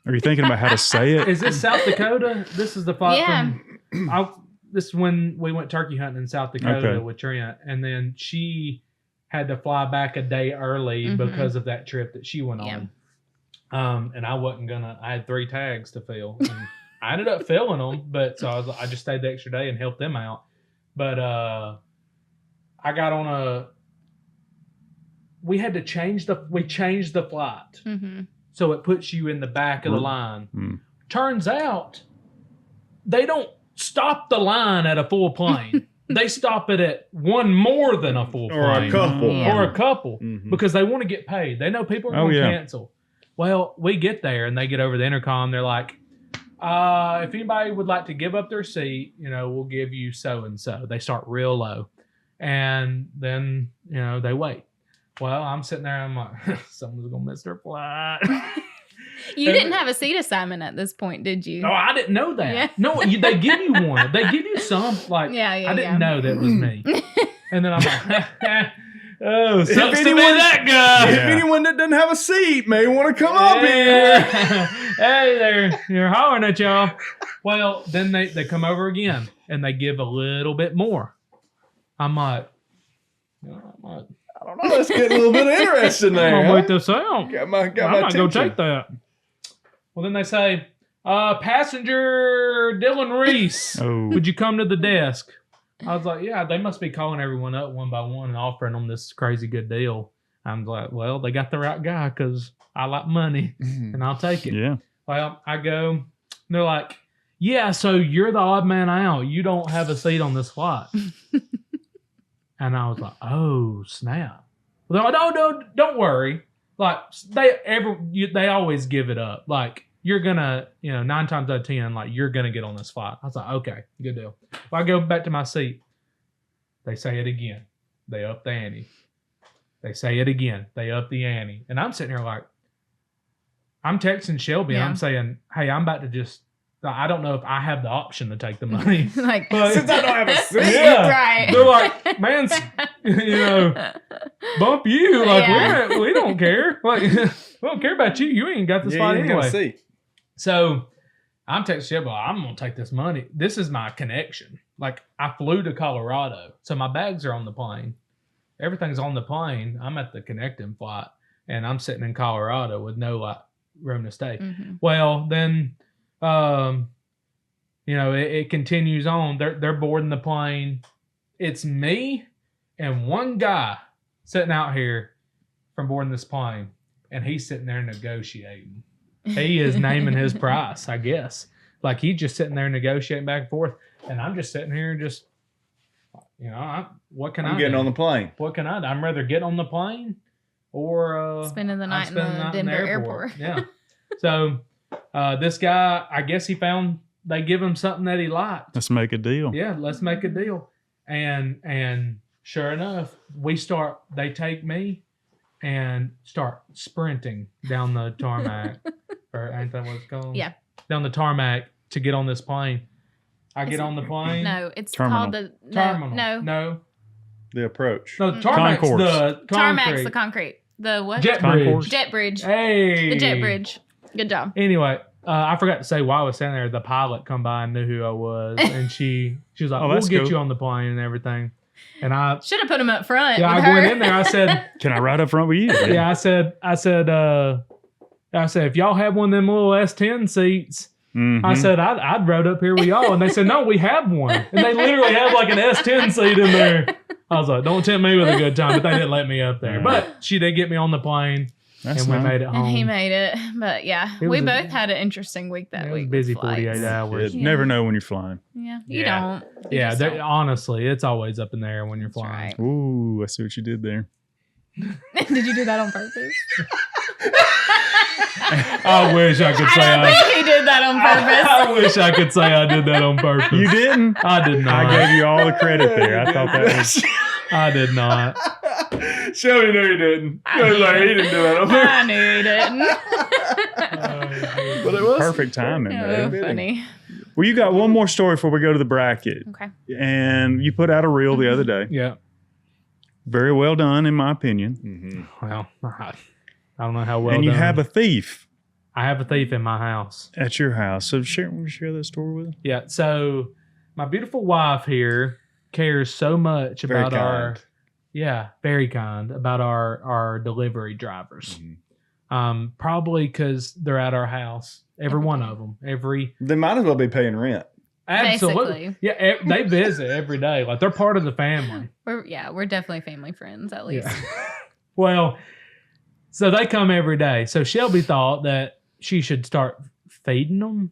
Are you thinking about how to say it? is this South Dakota? This is the flight Yeah. from. This is when we went turkey hunting in South Dakota Okay. with Trent, and then she had to fly back a day early Mhm. because of that trip that she went Yeah. on. And I wasn't gonna. I had 3 tags to fill. And I ended up filling them, but so I just stayed the extra day and helped them out. But I got on a. We had to change the flight. Mm-hmm. So it puts you in the back of the line. Mm. Turns out they don't stop the line at a full plane. they stop it at one more than a full Or plane. a couple. Yeah. Or a couple. Mhm. Because they want to get paid. They know people are Oh, going to yeah. cancel. Well, we get there and they get over the intercom. They're like, if anybody would like to give up their seat, we'll give you so and so. They start real low. And then, they wait. Well, I'm sitting there. I'm like, someone's going to miss their flight. You didn't have a seat assignment at this point, did you? No, I didn't know that. Yeah. No, they give you one. They give you some. Like, Yeah, I didn't know that was me. And then I'm like, oh, If sucks to be anyone- that guy. If anyone that doesn't have a seat may want to come up here. Hey, they're hollering at y'all. Well, then they come over again and they give a little bit more. I'm like, I don't know. Let's get a little bit interesting I'm there. gonna huh? wait this out. Got my I might go attention. take that. Well, then they say, passenger Dylan Reese, Oh, would you come to the desk? I was like, yeah, they must be calling everyone up one by one and offering them this crazy good deal. I'm like, well, they got the right guy because I like money and I'll take it. yeah. Well, I go, they're like, yeah, so you're the odd man out. You don't have a seat on this flight. And I was like, oh, snap. Well, they're like, no, don't worry. Like, they always give it up. Like, you're going to, 9 times out of 10, like, you're going to get on this flight. I was like, okay, good deal. Well, I go back to my seat. They say it again. They up the ante. They say it again. They up the ante. And I'm sitting here like, I'm texting Shelby and Yeah. I'm saying, hey, I'm about to just, I don't know if I have the option to take the money. Like, But- Since I don't have a seat. Yeah. right. They're like, man, bump you. Like, Yeah. we don't care. Like, we don't care about you. You ain't got the Yeah, spot you ain't got a anyway. seat. So I'm texting Shelby, I'm going to take this money. This is my connection. Like, I flew to Colorado. So my bags are on the plane. Everything's on the plane. I'm at the connecting flight. And I'm sitting in Colorado with no, like, room to stay. Mhm. Well, then, it continues on. They're boarding the plane. It's me and one guy sitting out here from boarding this plane, and he's sitting there negotiating. He is naming his price, I guess. Like, he's just sitting there negotiating back and forth, and I'm just sitting here just, what can I I'm getting do? on the plane. What can I do? I'm rather get on the plane or Spending the night in spend the night Denver airport. Yeah. So this guy, I guess he found they give him something that he liked. Let's make a deal. Yeah, let's make a deal. And sure enough, they take me and start sprinting down the tarmac. Or ain't that what it's called? Yeah. Down the tarmac to get on this plane. I get on the plane. No, it's Terminal. called the Terminal. No, The approach. No, the tarmac's Concourse. the Tarmac's concrete. the concrete. The what? Jet Concourse. bridge. Jet bridge. Hey. The jet bridge. Good job. Anyway, I forgot to say while I was standing there, the pilot come by and knew who I was, and she was like, Oh, "We'll that's get cool. you on the plane and everything." And I Should have put him up front. Yeah, with I her. went in there. I said, Can I ride up front with you? yeah, I said, if y'all have one of them little S10 seats, Mhm. I said, I'd rode up here with y'all. And they said, no, we have one. And they literally have like an S10 seat in there. I was like, don't tempt me with a good time. But they didn't let me up there. Yeah. But she did get me on the plane That's and we nice. made it home. And he made it. But yeah, It we was both had an interesting week that It was week. busy with flights. 48 hours. You Yeah. never know when you're flying. Yeah, you Yeah. don't. You Yeah, just they- don't. honestly, it's always up in the air when you're That's flying. right. Ooh, I see what you did there. Did you do that on purpose? I wish I could say I don't think he did that on purpose. I wish I could say I did that on purpose. You didn't? I did not. I gave you all the credit there. I thought that was. I did not. Shelby knew he didn't. I He was knew like, it. he didn't do that on I purpose. knew he didn't. But it was Perfect timing, Oh, man. funny. Well, you got one more story before we go to the bracket. Okay. And you put out a reel the other day. Yeah. Very well done, in my opinion. Mhm. Well, I don't know how well. and you done. have a thief I have a thief in my house. at your house. So share that story with us. Yeah. So my beautiful wife here cares so much Very about our. kind. Yeah, very kind about our delivery drivers. Mhm. Probably because they're at our house. Every Every one day. of them. Every They might as well be paying rent. absolutely. Basically. Yeah, they visit every day. Like they're part of the family. We're definitely family friends at least. Yeah. Well, so they come every day. So Shelby thought that she should start feeding them.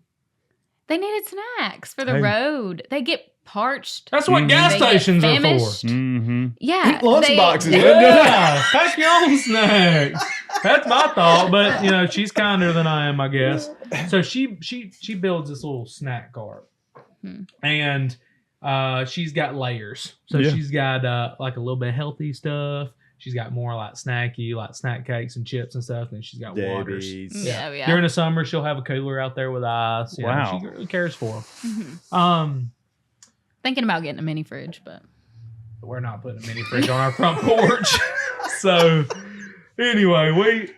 They needed snacks for the Hey. road. They get parched. That's what gas They get stations are for. famished. Mm-hmm. Yeah. Eat lunch boxes. Yeah, pack your own snacks. That's my thought, but you know she's kinder than I am, I guess. So she builds this little snack cart, and she's got layers. So Yeah. she's got like a little bit of healthy stuff. She's got more like snacky, like snack cakes and chips and stuff. And she's got waters. Debbie's. Yeah. During the summer, she'll have a cooler out there with ice. You know, Wow. she really cares for them. Mhm. Thinking about getting a mini fridge, but We're not putting a mini fridge on our front porch. So anyway,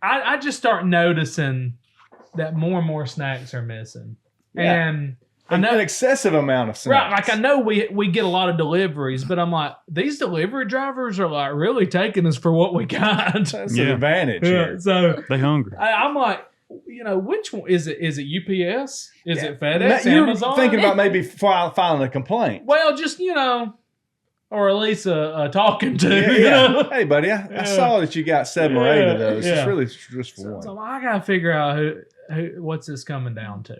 I just start noticing that more and more snacks are missing. Yeah. And I An know excessive amount of snacks. right, like I know we get a lot of deliveries, but I'm like, these delivery drivers are like really taking us for what we got. That's Yeah. an advantage Yeah, here. so They hungry. I'm like, you know, which one is it? Is it UPS? Is it FedEx? You're Amazon? thinking about maybe filing a complaint. Well, just or at least a talking to. Yeah, you yeah. know? Hey, buddy, I Yeah. saw that you got 7 or 8 of those. Yeah. It's really just for one. So I gotta figure out who what's this coming down to.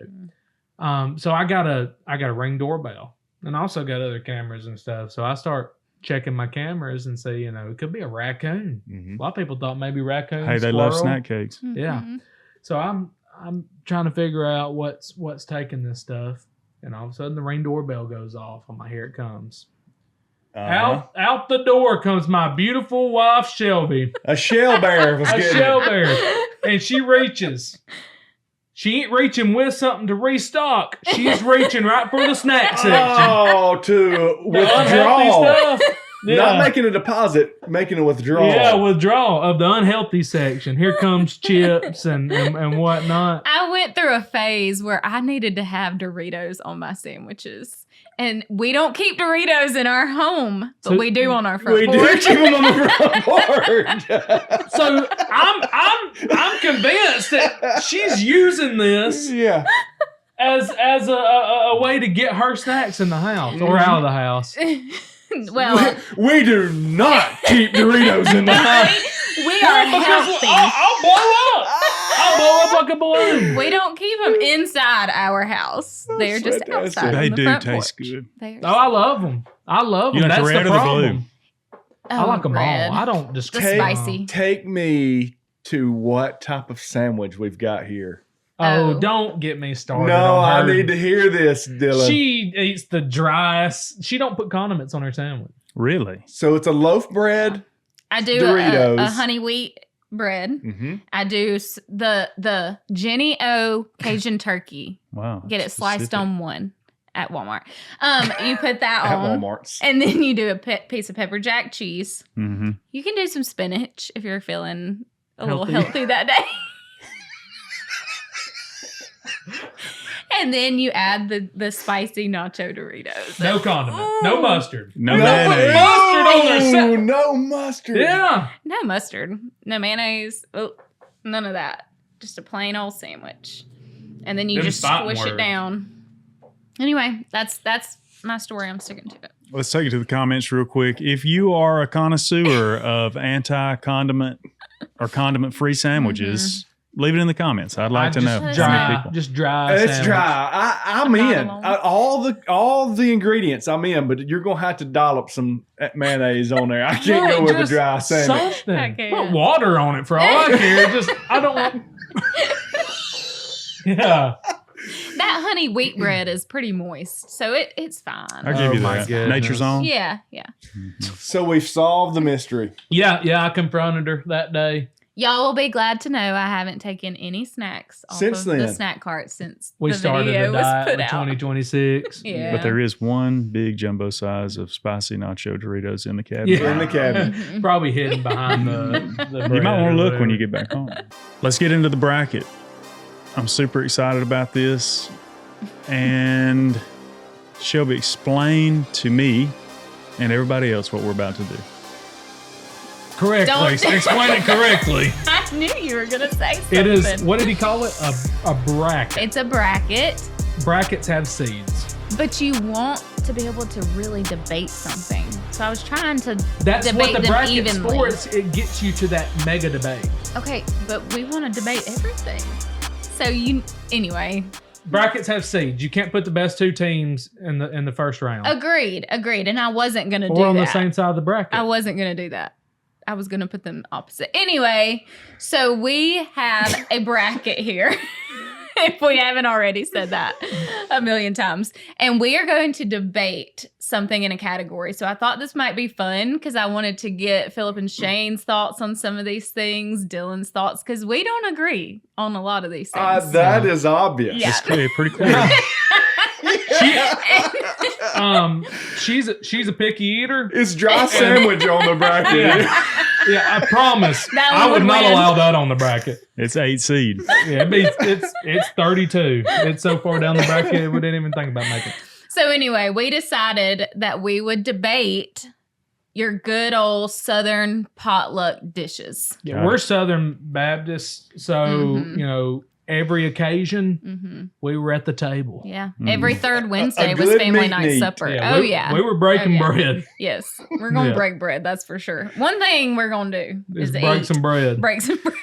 So I got a Ring doorbell, and I also got other cameras and stuff. So I start checking my cameras and say, it could be a raccoon. Mhm. A lot of people thought maybe raccoon. Hey, they love squirrel. snack cakes. Yeah. Mhm. So I'm trying to figure out what's taking this stuff, and all of a sudden the Ring doorbell goes off. I'm like, here it comes. Out the door comes my beautiful wife Shelby. A shell bear was A getting shell it. bear. And she reaches. She ain't reaching with something to restock. She's reaching right for the snack section. Oh, to The unhealthy withdraw. stuff. Yeah. Not making a deposit, making a withdrawal. Yeah, withdrawal of the unhealthy section. Here comes chips and whatnot. I went through a phase where I needed to have Doritos on my sandwiches. And we don't keep Doritos in our home, but So we do on our front We do porch. keep them on the front porch. So I'm convinced that she's using this Yeah. as a way to get her snacks in the house or out of the house. Well, We do not keep Doritos in the house. we are healthy. I'll blow up. I'll blow up like a balloon. We don't keep them inside our house. They're just fantastic. outside. They on the do front taste porch. good. They're Oh, I love them. I love You them. like That's the red the or the problem. I Oh, like them red. all. I don't The discriminate. spicy. Take me to what type of sandwich we've got here. Oh, Oh. don't get me started. No, on I her. need to hear this, Dylan. She eats the driest. She don't put condiments on her sandwich. Really? So it's a loaf bread. I do Doritos. a honey wheat bread. Mm-hmm. I do the Jenny O Cajun turkey. Wow. Get it sliced Specific. on one at Walmart. You put that At on, Walmart's. and then you do a piece of pepper jack cheese. Mm-hmm. You can do some spinach if you're feeling a little Healthy. healthy that day. And then you add the spicy nacho Doritos. No condiment. No Ooh. mustard. No They don't put mayonnaise. mustard on their Ooh, sandwich. no mustard. Yeah. No mustard, no mayonnaise, none of that. Just a plain old sandwich. And then you Them just fighting squish it words. down. Anyway, that's my story. I'm sticking to it. Let's take it to the comments real quick. If you are a connoisseur of anti-condiment or condiment-free sandwiches, leave it in the comments. I'd like to know. just How many dry. people? Just dry. It's sandwich. dry. I'm not in. alone. All the ingredients I'm in, but you're gonna have to dollop some mayonnaise on there. I can't No, go with a just dry sandwich. Something. I can't. Put water on it for all I care. Just I don't want. Yeah. That honey wheat bread is pretty moist, so it's fine. I'll give you Oh my that. goodness. Nature's own. Yeah. So we've solved the mystery. Yeah. I confronted her that day. Y'all will be glad to know I haven't taken any snacks off Since of the then. snack cart since We the started video a was diet put for out. 2026. Yeah. But there is one big jumbo size of spicy nacho Doritos in the cabinet. Yeah. In the cabinet. Mhm. Probably hidden behind the You might want to look when you get. get back home. Let's get into the bracket. I'm super excited about this. And Shelby, explain to me and everybody else what we're about to do. Correctly. Don't- Explain it correctly. I knew you were gonna say something. It is, what did he call it? A bracket. It's a bracket, Brackets have seeds. but you want to be able to really debate something. So I was trying to That's debate what the them bracket's evenly. for. It gets you to that mega debate. Okay, but we want to debate everything. So anyway, brackets have seeds. You can't put the best 2 teams in the first round. Agreed. And I wasn't going to do Or on that. the same side of the bracket. I wasn't going to do that. I was going to put them opposite. Anyway, so we have a bracket here. If we haven't already said that a million times. And we are going to debate something in a category. So I thought this might be fun because I wanted to get Philip and Shane's thoughts on some of these things, Dylan's thoughts, because we don't agree on a lot of these things. That is obvious. Yeah. It's clear, pretty clear. She's a picky eater. It's dry sandwich on the bracket. Yeah, I promise. That one I would would not win. allow that on the bracket. It's 8 seed. Yeah, it's 32. It's so far down the bracket we didn't even think about making it. So anyway, we decided that we would debate your good old Southern potluck dishes. Yeah, Got we're it. Southern Baptists, so Mhm. every occasion Mm-hmm. we were at the table. Yeah. Mm. Every third Wednesday A was good family meat night neat. supper. we were breaking Oh, yeah. bread. Yes. We're going to Yeah. break bread. That's for sure. One thing we're going to do Just is break eat. some bread. Break some bread.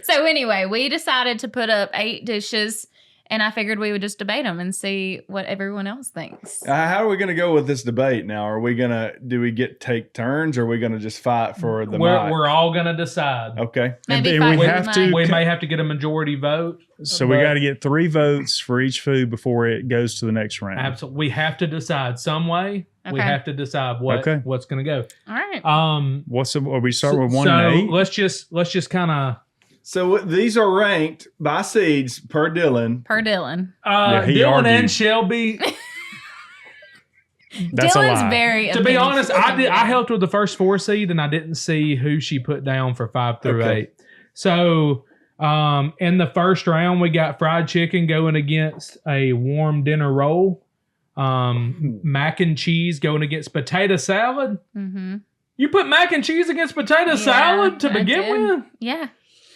So anyway, we decided to put up 8 dishes, and I figured we would just debate them and see what everyone else thinks. How are we going to go with this debate now? Are we going to, do we take turns or are we going to just fight for the mic? We're all gonna decide. Okay. Maybe and fight we for have the to- mic. We may have to get a majority vote. So we But- got to get 3 votes for each food before it goes to the next round. Absolutely, we have to decide some way. We Okay. have to decide Okay. what's gonna go. All right. Are we starting with 1 so and 8? let's just kind of So these are ranked by seeds per Dylan. Per Dylan. he Dylan argued. and Shelby. That's a Dylan's lie. very To be honest, I opinionated. helped with the first 4 seed, and I didn't see who she put down for 5 through Okay. 8. So in the first round, we got fried chicken going against a warm dinner roll. Mac and cheese going against potato salad. Mm-hmm. You put mac and cheese against potato salad to I begin did. with? Yeah.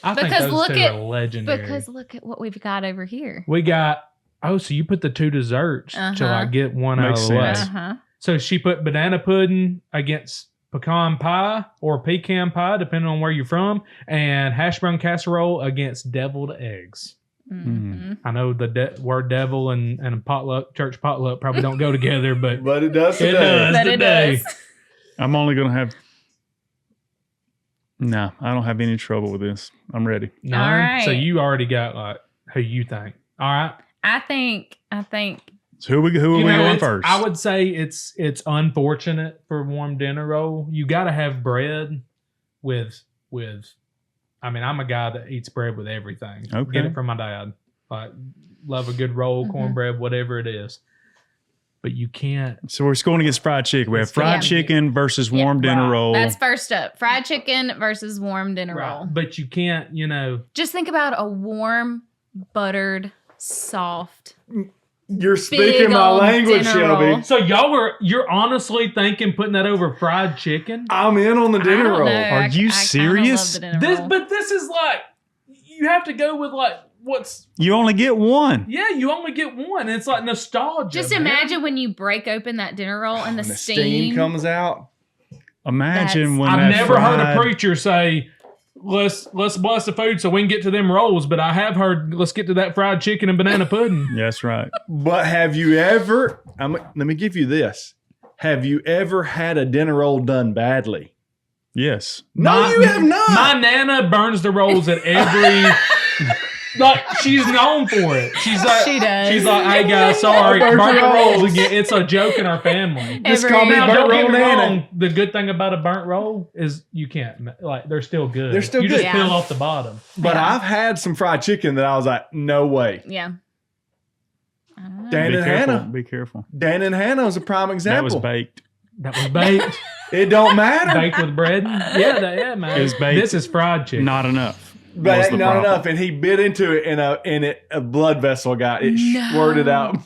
I think Because those look 2 at- are legendary. Because look at what we've got over here. we got, so you put the 2 desserts to Uh-huh. like get one out Makes of the way. sense. Uh-huh. So she put banana pudding against pecan pie or pecan pie, depending on where you're from, and hash brown casserole against deviled eggs. Mm-hmm. I know the word devil and potluck, church potluck probably don't go together, but But it does It today. does. But it today. does. I'm only going to have. No, I don't have any trouble with this. I'm ready. no. All right. So you already got like who you think. All right. I think So who are we You going know, first? I would say it's unfortunate for warm dinner roll. You got to have bread with. I mean, I'm a guy that eats bread with everything. Okay. Get it from my dad. Like, love a good roll, Mhm. cornbread, whatever it is. But you can't. So we're going against fried chicken. We have fried Yeah. chicken versus Yeah. warm dinner Right. roll. that's first up. Fried chicken versus warm dinner roll. But you can't. Just think about a warm, buttered, soft. You're Big speaking my old language, dinner Shelby. roll. So you're honestly thinking putting that over fried chicken? I'm in on the I dinner don't roll. know. Are you I kinda serious? love the dinner roll. This is like you have to go with like what's You only get one. yeah, you only get one. It's like nostalgia. Just man. imagine when you break open that dinner roll and the When the steam. steam comes out. Imagine when I've that never heard a fried- preacher say, let's bless the food so we can get to them rolls, but I have heard let's get to that fried chicken and banana pudding. Yeah, that's right. But have you ever, let me give you this. Have you ever had a dinner roll done badly? Yes. No, you have not. My nana burns the rolls at every like she's known for it. She's like She does. She's like, hey guys, sorry, Burnt burnt the rolls. rolls again. It's a joke in our family. Just Every- call me Now, burnt don't get roll me Nana. wrong. The good thing about a burnt roll is you can't like they're still good. They're still you good. just peel Yeah. off the bottom. But Yeah. I've had some fried chicken that I was like, no way. Yeah. I don't know. Dan Be and careful. Hannah. Be careful. Dan and Hannah was a prime That example. was baked. That was baked, It don't matter. baked with bread. Yeah, man. It was baked. This is fried chicken. Not enough. was But the not problem. enough. And he bit into it and a blood vessel got it No. squirted out.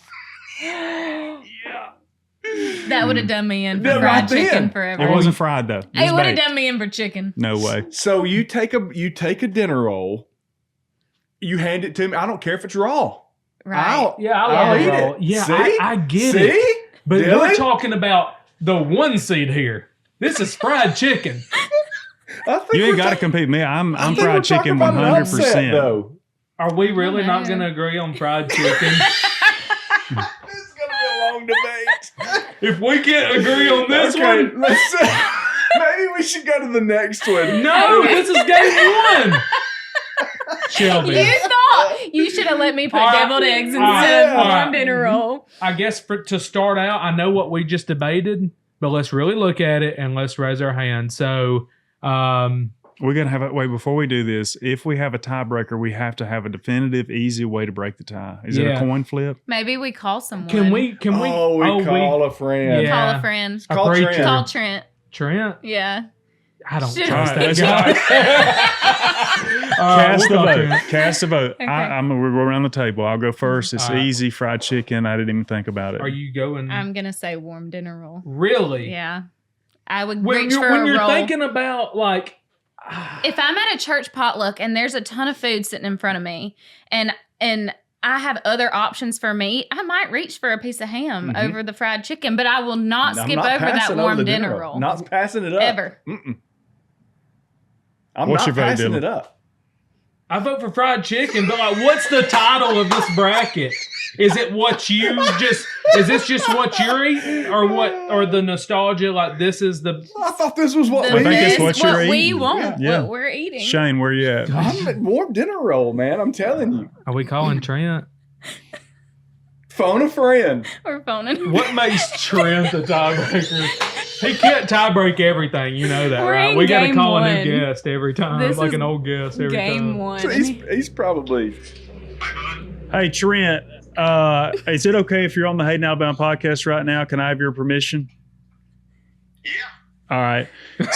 That would have done me in for Yeah, fried right then. chicken forever. It wasn't fried though. It It was would have baked. done me in for chicken. No way. So you take a dinner roll, you hand it to me. I don't care if it's raw. Right. Yeah, I I'll love eat it. Roll. it. Yeah, See? I get See? it. But Dylan? we're talking about the one seed here. This is fried chicken. I think You ain't we're got to ta- compete with me. I I'm think we're fried talking chicken about an 100%. upset, though. Are we really not know. going to agree on fried chicken? It's gonna be a long debate. If we can't agree on this Okay, one, let's maybe we should go to the next one. no, this is game one. Shelby. You thought you should have let me put All right. deviled eggs All right. instead of All warm right. dinner roll. I guess to start out, I know what we just debated, but let's really look at it and let's raise our hands. So, We're gonna have a wait before we do this. If we have a tiebreaker, we have to have a definitive, easy way to break the tie. Is it a Yeah. coin flip? Maybe we call someone. can we? Oh, we call a friend. Yeah. call a friend? A Call preacher. Trent. Call Trent. Trent? Yeah. I don't Shit. trust All right, that let's guy. Cast the we'll call vote. Trent. Cast the vote. Okay. We'll go around the table. I'll go first. It's All right. easy. Fried chicken. I didn't even think about it. Are you going? I'm gonna say warm dinner roll. Really? Yeah. I would When reach you're, for when a you're roll. thinking about like, If I'm at a church potluck and there's a ton of food sitting in front of me and I have other options for meat, I might reach for a piece of ham Mhm. over the fried chicken, but I will not I'm skip not over that passing over warm the dinner roll. Not passing it up. Ever. Mm-mm. I'm What's not your vote, passing Dylan? it up. I vote for fried chicken, but like, what's the title of this bracket? Is it what you just? Is this just what you're eating, or what? Or the nostalgia? Like this is the. I thought this was what The we think it's best, what you're we eating. want, Yeah. what we're eating. Shane, where you at? I'm at warm dinner roll, man. I'm telling you. Are we calling Trent? Phone a friend. We're phoning. What makes Trent the tiebreaker? He can't tiebreak everything, you know that, We're right? in We got to game call a one. new guest every time, This like is an old guest every Game time. one. So he's probably. Hey, Trent. Is it okay if you're on the Hayden Alabama podcast right now? Can I have your permission? Yeah. All right.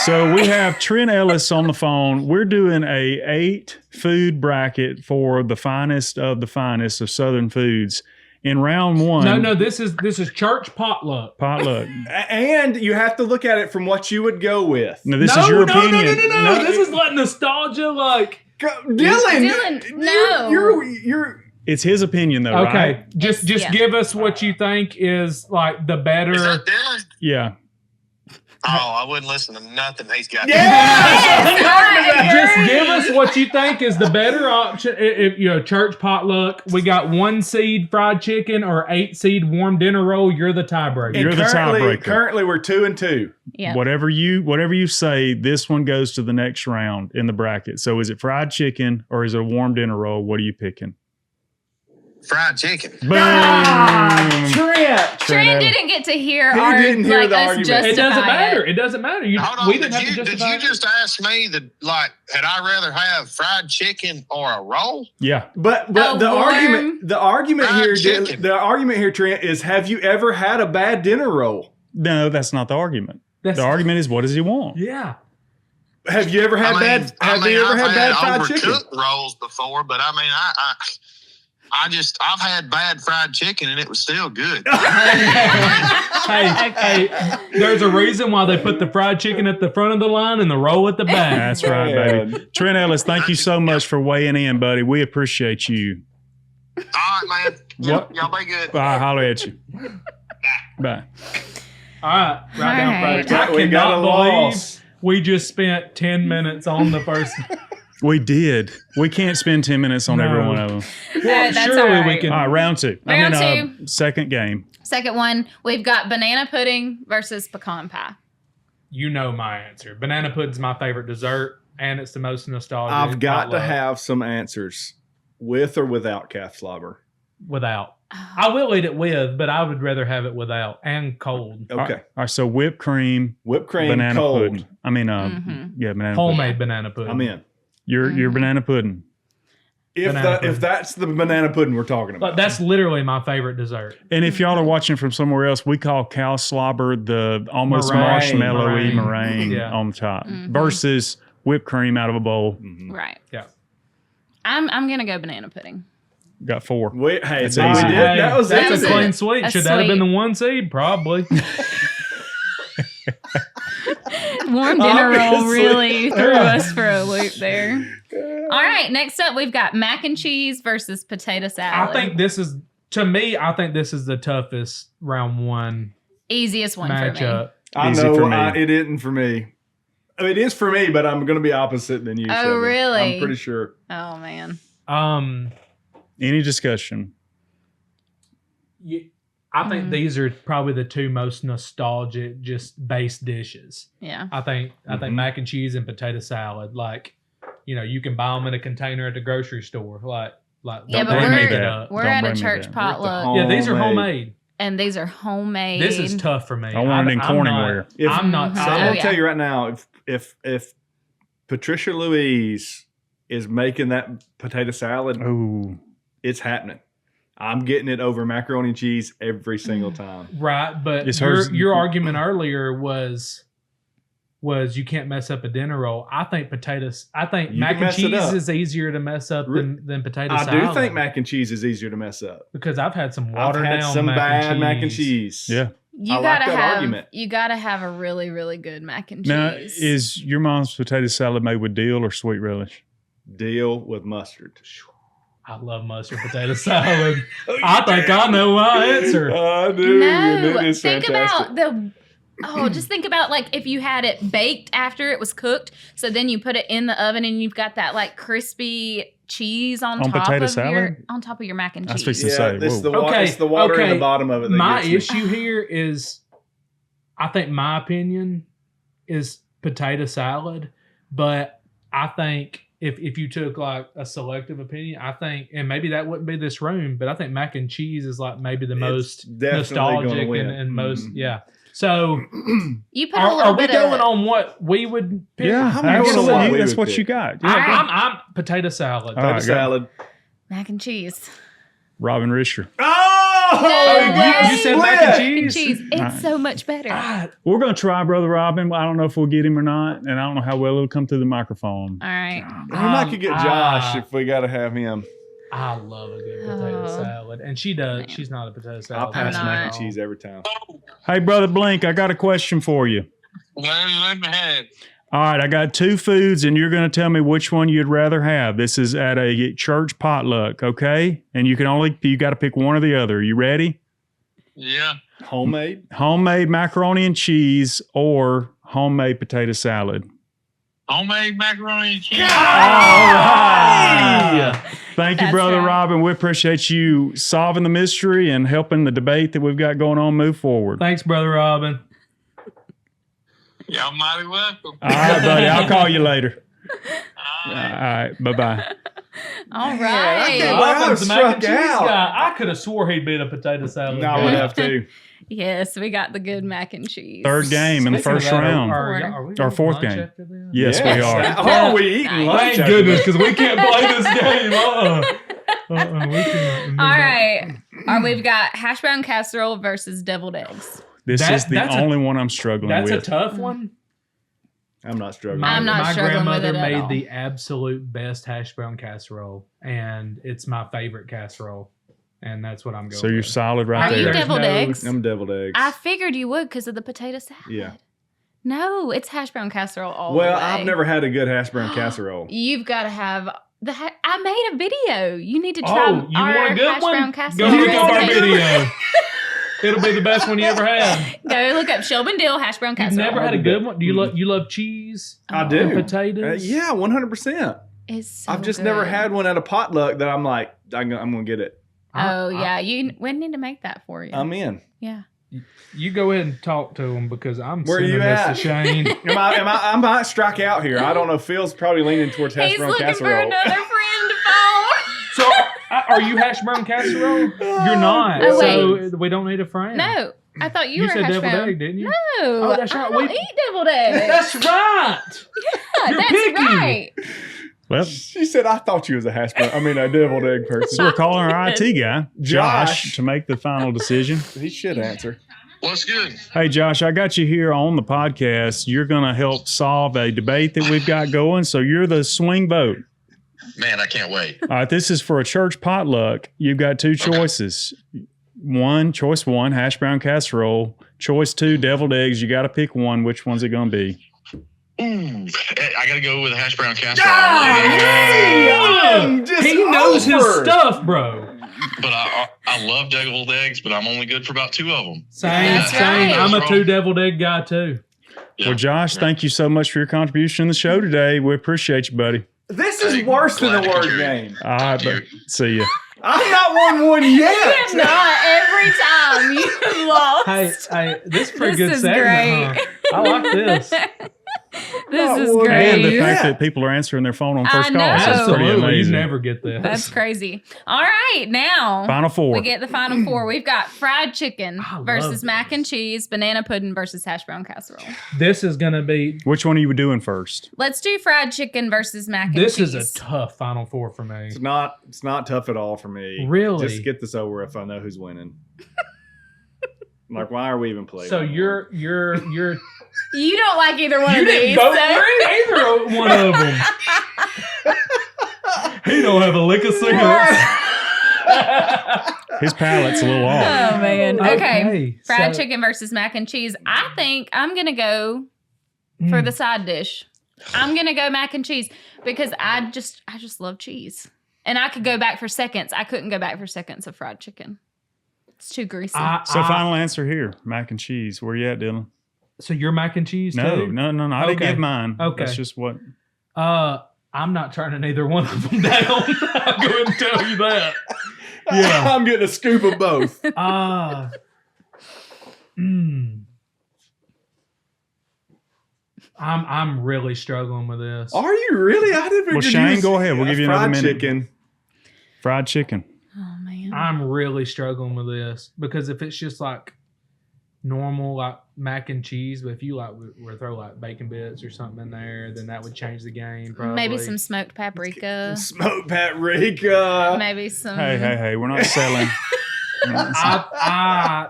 So we have Trent Ellis on the phone. We're doing a 8 food bracket for the finest of Southern foods. In round 1, No, this is church potluck. potluck. And you have to look at it from what you would go with. No, this is your opinion. No. This is like nostalgia, like. Dylan, no. you're. It's his opinion, though, Okay, right? just Yeah. give us what you think is like the better. Is that Dylan? Yeah. Oh, I wouldn't listen to nothing he's got. Just give us what you think is the better option. If you know, church potluck, we got 1 seed fried chicken or 8 seed warm dinner roll. You're the tiebreaker. You're the tiebreaker. Currently, we're 2-2. Yeah. Whatever you say, this one goes to the next round in the bracket. So is it fried chicken or is it a warm dinner roll? What are you picking? Fried chicken. Boom! Trent. Trent didn't get to hear He our didn't hear like the us argument. justify It doesn't matter. It doesn't matter. Hold on. We didn't have to Did justify you it. just ask me that, like, had I rather have fried chicken or a roll? Yeah. But A the warm argument fried here, chicken. the argument here, Trent, is have you ever had a bad dinner roll? No, that's not the argument. That's- The argument is, what does he want? Yeah. Have you ever had bad? Have you ever I've had bad fried chicken? overcooked rolls before, but I mean, I've had bad fried chicken and it was still good. Hey, there's a reason why they put the fried chicken at the front of the line and the roll at the back. That's right, baby. Trent Ellis, thank you so much for weighing in, buddy. We appreciate you. All right, man. What? Y'all be good. I'll holler at you. Bye. All right, write down All fried right. chicken. We I got cannot a believe loss. we just spent 10 minutes on the first. We did. We can't spend 10 minutes on every No. one of them. That's surely all we right. can. All right, round 2. Round Second game. Second one, we've got banana pudding versus pecan pie. You know my answer. Banana pudding's my favorite dessert, and it's the most nostalgic. I've got to potluck. have some answers, with or without calf slobber. Without. I will eat it with, but I would rather have it without and cold. Okay, All right, so whipped cream, whipped cream, banana cold. pudding. I mean, Mhm. yeah, banana pudding. Homemade banana pudding. I'm in. Your Mhm. banana pudding. Banana pudding. If that's the banana pudding we're talking about, But that's literally my favorite dessert. And if y'all are watching from somewhere else, we call cow slobber the almost Meringue. marshmallowy Meringue. meringue Yeah. on top Mhm. versus whipped cream out of a bowl. Mhm. Right. Yeah. I'm gonna go banana pudding. Got 4. Hey, That's we easy. did. That was That's easy. a clean sweep. A Should that have been sweep. the 1 seed? Probably. Warm dinner roll Obviously. really threw us for a loop there. All right, next up we've got mac and cheese versus potato I salad. think this is, to me, I think this is the toughest round 1 easiest one for me. matchup. I Easy know for me. it isn't for me. I mean, it is for me, but I'm going to be opposite than you. Oh, Shelby. really? I'm pretty sure. Oh man. Any discussion? I think these are probably the two most nostalgic, just base dishes. Yeah. I think mac and cheese and potato salad. Like, you can buy them in a container at the grocery store. Yeah, Don't but bring me we're that. we're Don't at a bring me church that. potluck, Yeah, these are homemade. and these are homemade. This is tough for me. I want it in I'm not- Corningware. I'm not. So Oh, I'm saying- gonna yeah. tell you right now, if Patricia Louise is making that potato salad, Oh, it's happening. I'm getting it over macaroni and cheese every single time. Right, but It's hers- your argument earlier was you can't mess up a dinner roll. I think You mac can and mess it cheese up. is easier to mess up than potato I salad. do think mac and cheese is easier to mess up. because I've had some I've watered had down some bad mac and cheese. cheese. yeah. You I like gotta that have argument. you gotta have a really, really good mac and cheese. Now, is your mom's potato salad made with dill or sweet relish? Deal with mustard. I love mustard potato salad. I think I know my answer. I do. and No, it is think fantastic. about just think about like if you had it baked after it was cooked, so then you put it in the oven and you've got that like crispy cheese on top potato of salad? your mac and I was cheese. fixing to say, it's whoa. the water, it's the water in the bottom of it. That My gets me. issue here is, I think my opinion is potato salad, but I think if you took like a selective opinion, I think, and maybe that wouldn't be this room, but I think mac and cheese is like maybe the It's most definitely gonna nostalgic win. and most, Mhm. yeah. So You put a little are we bit going of on what we would pick? Yeah, I'm gonna go with what absolutely. we That's would what pick. you got. All Yeah, right. I'm potato salad. All right, Potato go. salad. mac and cheese. Robin Risher. Oh, No way. You said mac and Mac and cheese? cheese. It's All right. so much better. Ah, We're going to try Brother Robin. I don't know if we'll get him or not, and I don't know how well it'll come through the microphone. All right. We might could get Josh ah. if we got to have him. I love a good potato Oh. salad, and she does. Man. She's not a potato I'll salad. pass I'm mac not. and cheese every time. Hey, Brother Blink, I got a question for you. Let me have. All right, I got two foods, and you're going to tell me which one you'd rather have. This is at a church potluck, okay? And you got to pick one or the other. You ready? Yeah. Homemade. Homemade macaroni and cheese or homemade potato salad. Homemade macaroni and cheese. right. Thank you, That's Brother right. Robin. We appreciate you solving the mystery and helping the debate that we've got going on move forward. Thanks, Brother Robin. Y'all mighty welcome. All right, buddy. I'll call you later. All All right. right. Bye-bye. All I right. can't- Well, I Welcome was to mac and struck cheese out. guy. I could have swore he'd been a potato salad. No, I guy. would have to. Yes, we got the good mac and cheese. Third game in the Speaking of first that, round. Are we Our going fourth lunch game. after this? Yes, we are. Oh, we eating Nice. lunch. Thank after goodness, this. because we can't play this game. We can't. All right. We've got hash brown casserole versus deviled eggs. This is the That's a- only one I'm struggling That's a with. tough one. I'm not struggling. I'm not my struggling with grandmother it at made all. the absolute best hash brown casserole, and it's my favorite casserole, and that's what I'm going. So you're with. solid right Are you there. There's deviled no- eggs? I'm deviled eggs. I figured you would because of the potato salad. Yeah. No, it's hash brown casserole all Well, the way. I've never had a good hash brown casserole. You've got to have I made a video. You need to try Oh, you our want a good hash one? brown Go casserole look up our recipe. video. It'll be the best one you ever had. Go look up Shelby Dill hash brown You've casserole. never had a good one. Do you love cheese? I Oh, do. And potatoes? Yeah, 100%. It's so I've just good. never had one at a potluck that I'm like, I'm going to get it. Oh yeah, we need to make that for you. I'm in. Yeah. You go ahead and talk to him because I'm Where sending you this at? to Shane. I might strike out here. I don't know. Phil's probably leaning towards hash He's brown looking casserole. for another friend to follow. So, are you hash brown casserole? You're not. Oh, so we don't need a friend. No, I thought you, You were said hash deviled brown. egg, didn't you? No, Oh, that's right. I don't We- eat deviled eggs. That's right. Yeah, you're that's picky. right. Well, She said, I thought you was a a deviled egg person. so we're calling our IT guy, Josh, to make the final decision. He should answer. What's good? Hey, Josh, I got you here on the podcast. You're going to help solve a debate that we've got going. So you're the swing vote. Man, I can't wait. All right, this is for a church potluck. You've got two choices. Choice one, hash brown casserole. Choice two, deviled eggs. You got to pick one. Which one's it going to be? Ooh, I got to go with a hash brown casserole. I'm just He knows his over. stuff, bro. But I love deviled eggs, but I'm only good for about 2 of them. Same, That's same. right. I'm a 2 deviled egg guy too. Yeah. Well, Josh, thank you so much for your contribution to the show today. We appreciate you, buddy. This is worse than the word game. All right, but see ya. I'm not won one You yet. have not every time you've lost. Hey, this is pretty This good is segment, huh? I like this. This is one. great. And the Yeah. fact that people are answering their phone on first I call. know. So it's pretty Absolutely, you amazing. never get this. That's crazy. All right, now Final four. we get the final four. We've got fried chicken I love versus mac this. and cheese, banana pudding versus hash brown casserole. This is gonna be. Which one are you doing first? Let's do fried chicken versus mac and This cheese. is a tough Final Four for me. It's not tough at all for me. Really? Just get this over if I know who's winning. Like, why are we even playing? So you're You don't like either one you of didn't these. vote so- for either one of them. He don't have a lick of cigarettes. His palate's a little Oh off. man. Okay. Okay, Fried so- chicken versus mac and cheese. I think I'm gonna go for the side dish. I'm gonna go mac and cheese because I just love cheese. And I could go back for seconds. I couldn't go back for seconds of fried chicken. It's too greasy. So final answer here, mac and cheese. Where you at, Dylan? So you're mac and cheese No, too? no. I didn't Okay. give mine. Okay. That's just what. I'm not turning either one of them down. I'll go ahead and tell you that. Yeah. I'm getting a scoop of both. I'm really struggling with this. Are you really? I didn't. Well, Shane, go ahead. We'll give you another minute. Chicken. Fried chicken. oh man. I'm really struggling with this because if it's just like normal like mac and cheese, but if you like were throw like bacon bits or something in there, then that would change the game. Probably. Maybe some smoked paprika. Smoked paprika. Maybe some. Hey, we're not selling. I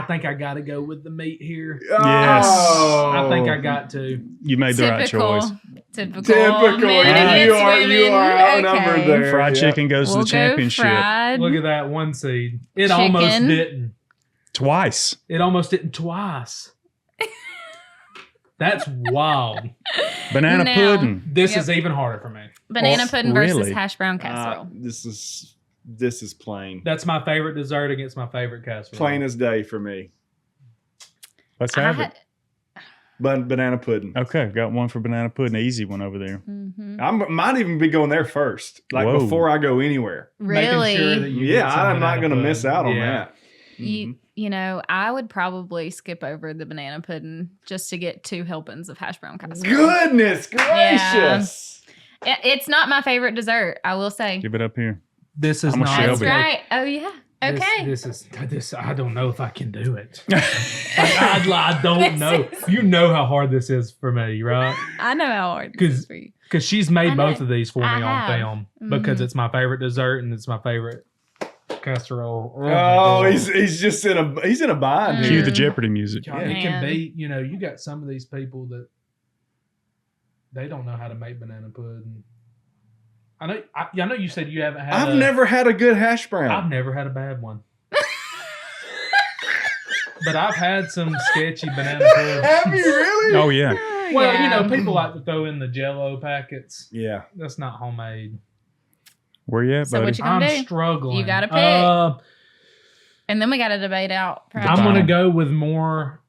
think I got to go with the meat here. Yes. I think I got to. You made the right choice. Typical. Typical. Moving You against are women. outnumbered Okay. there. Fried Yeah. chicken goes We'll to the championship. Go fried. Look at that one seed. It Chicken. almost didn't. Twice. It almost didn't twice. That's wild. Banana Now- pudding. This Yep. is even harder for me. Banana Oh, pudding versus really? hash brown casserole. This is plain. That's my favorite dessert against my favorite casserole. Plain as day for me. Let's I have had- it. Banana pudding. Okay, got one for banana pudding. Easy one over there. Mhm. I might even be going there first, like Whoa. before I go anywhere. Really? Making sure that you Yeah, get some I'm not banana going to miss pudding. out on Yeah. that. You know, I would probably skip over the banana pudding just to get 2 helpings of hash brown casserole. Goodness gracious! It's not my favorite dessert, I will say. Give it up here. This is I'm a not. Shelby. That's right. Oh yeah. Okay. This. I don't know if I can do it. I don't know. You know how hard this is for me, right? I know how hard this 'Cause- is for you. Because she's made I know. both of these for me I on have. film because Mhm. it's my favorite dessert and it's my favorite casserole. Oh, my God. he's just in a bind Mm. Cue here. the Jeopardy music. God, it Man. can be. You know, you got some of these people that they don't know how to make banana pudding. I know you said you haven't had. I've never had a good hash brown. I've never had a bad one. But I've had some sketchy banana pudding. Have you really? Oh yeah. Well, Yeah. you know, people like to throw in the Jello packets. Yeah. That's not homemade. Where you at, So buddy? what you gonna I'm do? struggling. You gotta pick. Uh, And then we got to debate out. I'm Fine. gonna go with more.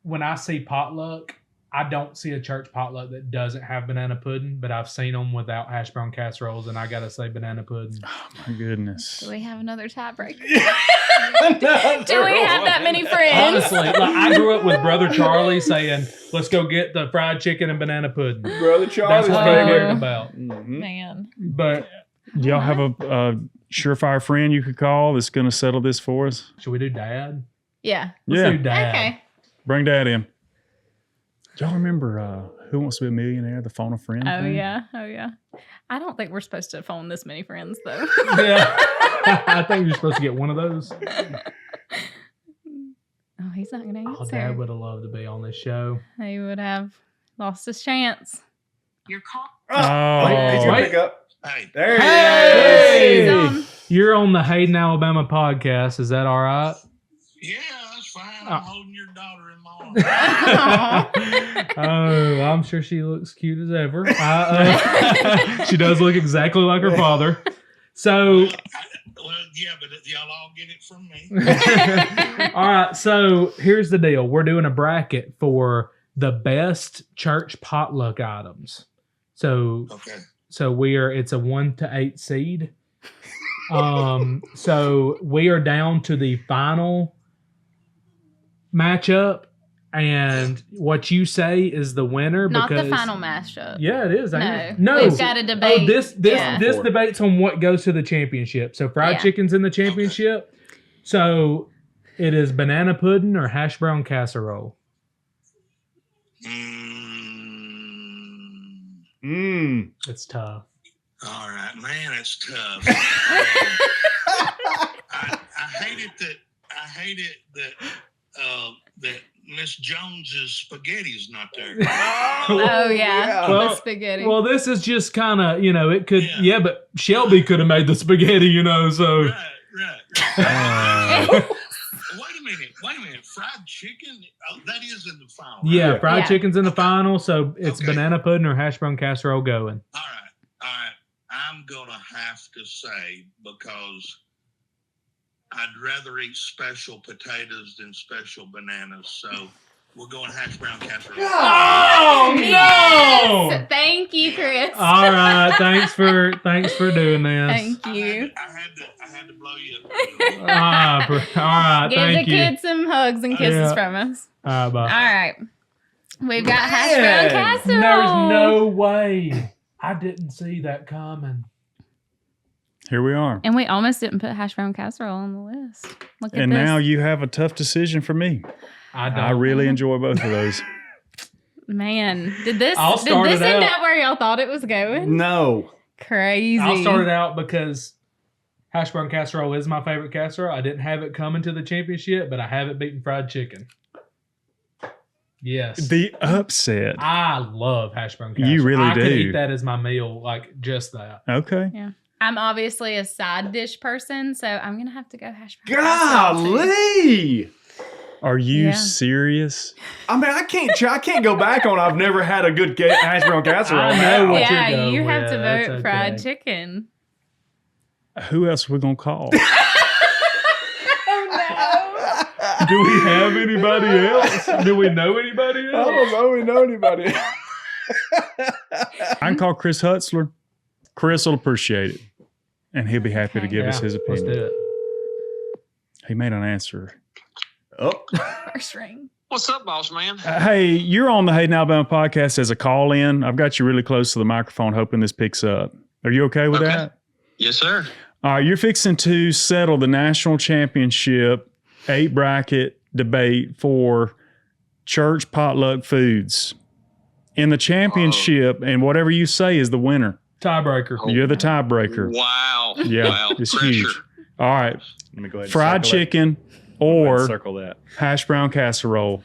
When I see potluck, I don't see a church potluck that doesn't have banana pudding, but I've seen them without hash brown casseroles, and I gotta say banana pudding. Oh my goodness. Do we have another tiebreaker? Do Do we have that many friends? Honestly, like, I grew up with Brother Charlie saying, "Let's go get the fried chicken and banana pudding." Brother Charlie's That's what Oh. I'm favorite. hearing about. Mhm. Man. But Do y'all have a surefire friend you could call that's going to settle this for us? should we do Dad? Yeah. Let's do Dad. Okay. Bring Dad in. Y'all remember Who Wants to Be a Millionaire? The phone a friend. Oh thing? yeah. Oh yeah. I don't think we're supposed to phone this many friends though. Yeah, I think you're supposed to get one of those. Oh, he's not gonna Oh, answer. Dad would have loved to be on this show. He would have lost his chance. Your call. Oh. Wait, did you Wait. pick up? Hey, There Hey! he is. He's on. You're on the Hayden, Alabama podcast. Is that all right? yeah, that's fine. Oh. I'm holding your daughter-in-law. Oh, I'm sure she looks cute as ever. She does look exactly like her father. So, Well, yeah, but y'all all get it from me. all right. So here's the deal. We're doing a bracket for the best church potluck items. So Okay. it's a 1 to 8 seed. So we are down to the final matchup, and what you say is the winner. Not because, the final matchup. Yeah, it is. No, we've got a debate. Oh, this Yeah. debates on what goes to the championship. So fried Yeah. chicken's in the championship. So it is banana pudding or hash brown casserole. It's tough. All right, man, it's tough. I hate it that Miss Jones's spaghetti's not there. Oh yeah, Well- the spaghetti. Well, this is just kind of, it could, but Shelby could have made the spaghetti, so. Right. Wait a minute. Fried chicken? Oh, that is in the final. Right? Yeah, fried Yeah. chicken's in the final, so it's Okay. banana pudding or hash brown casserole going. All right. I'm going to have to say, because I'd rather eat special potatoes than special bananas. So we're going hash brown casserole. Oh, Yes! Thank you, Chris. All right, thanks for doing this. Thank you. I had to blow you up. All right, Give thank the you. kids some hugs and kisses Yeah. from us. All right, bye. All right. We've got hash brown casserole. There's no way. I didn't see that coming. Here we are. And we almost didn't put hash brown casserole on the list. Look at And this. now you have a tough decision for me. I really enjoy both of those. Man, did this I'll start it end out. up where y'all thought it was going? No. Crazy. I'll start it out because hash brown casserole is my favorite casserole. I didn't have it coming to the championship, but I have it beating fried chicken. Yes. The upset. I love hash brown casserole. You really I could do. eat that as my meal, like just that. Okay. I'm obviously a side dish person, so I'm gonna have to go hash brown casserole. too. Golly. Are you Yeah. serious? I mean, I can't go back on I've never had a good hash brown casserole. I know now. what Yeah, you're going you have with. to That's vote fried okay. chicken. Who else are we going to call? Oh Do we have anybody else? Do we know anybody I else? don't know we know anybody. I can call Chris Hutzler. Chris will appreciate it. And he'll be happy to give us his Let's opinion. do it. He made an answer. Oh. no. First ring. What's up, boss man? Hey, you're on the Hayden Alabama podcast as a call in. I've got you really close to the microphone, hoping this picks up. Are you okay with that? Yes, sir. All right, you're fixing to settle the national championship 8 bracket debate for Church Potluck Foods. In the championship, and whatever you say is the winner. Tiebreaker. You're the tiebreaker. Wow. Yeah, Wow. it's Pressure. huge. All right, Let me go ahead and fried circle chicken that. Go ahead and or circle that. hash brown casserole.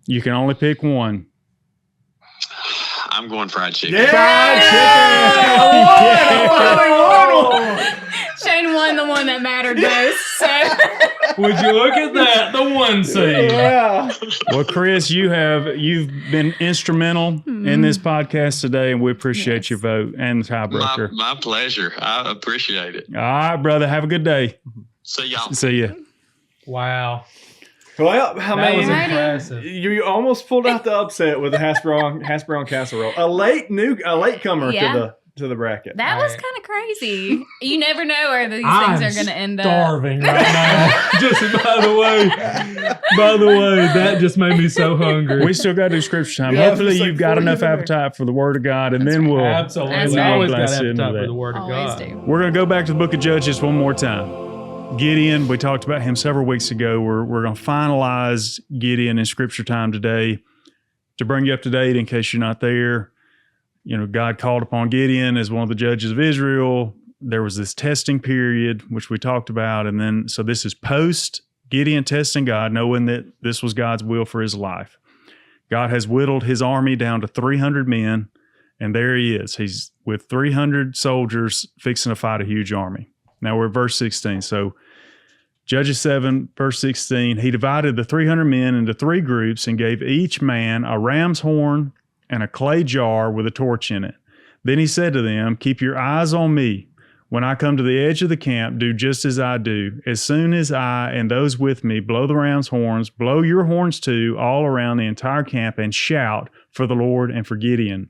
You can only pick one. I'm going fried chicken. Fried chicken! Shane won the one that mattered most. So Would you look at that? The one seed. Yeah. Well, Chris, you've been instrumental in this podcast today, and we appreciate Yes. your vote and the tiebreaker. My pleasure. I appreciate it. All right, brother. Have a good day. See y'all. See ya. Wow. Well, I That was mean, Alrighty. impressive. you almost pulled out the upset with the hash brown casserole. A late comer Yeah. to the bracket. that was Right. kind of crazy. You never know where these I'm things are going to end up. starving right now. Just by the way, that just made me so hungry. We still got to do scripture time. Yeah, Hopefully, it's like you've got 40 enough minutes. appetite for the Word of God, and then we'll. Absolutely. That's We right. always got Bless into appetite that. for the word of Always God. do. We're going to go back to the book of Judges one more time. Gideon, we talked about him several weeks ago. We're going to finalize Gideon in scripture time today. To bring you up to date in case you're not there, God called upon Gideon as one of the judges of Israel. There was this testing period, which we talked about. And then, so this is post Gideon testing God, knowing that this was God's will for his life. God has whittled his army down to 300 men. And there he is. He's with 300 soldiers fixing to fight a huge army. Now we're at verse 16. So Judges 7, verse 16, he divided the 300 men into 3 groups and gave each man a ram's horn and a clay jar with a torch in it. Then he said to them, keep your eyes on me. When I come to the edge of the camp, do just as I do. As soon as I and those with me blow the ram's horns, blow your horns too all around the entire camp and shout for the Lord and for Gideon.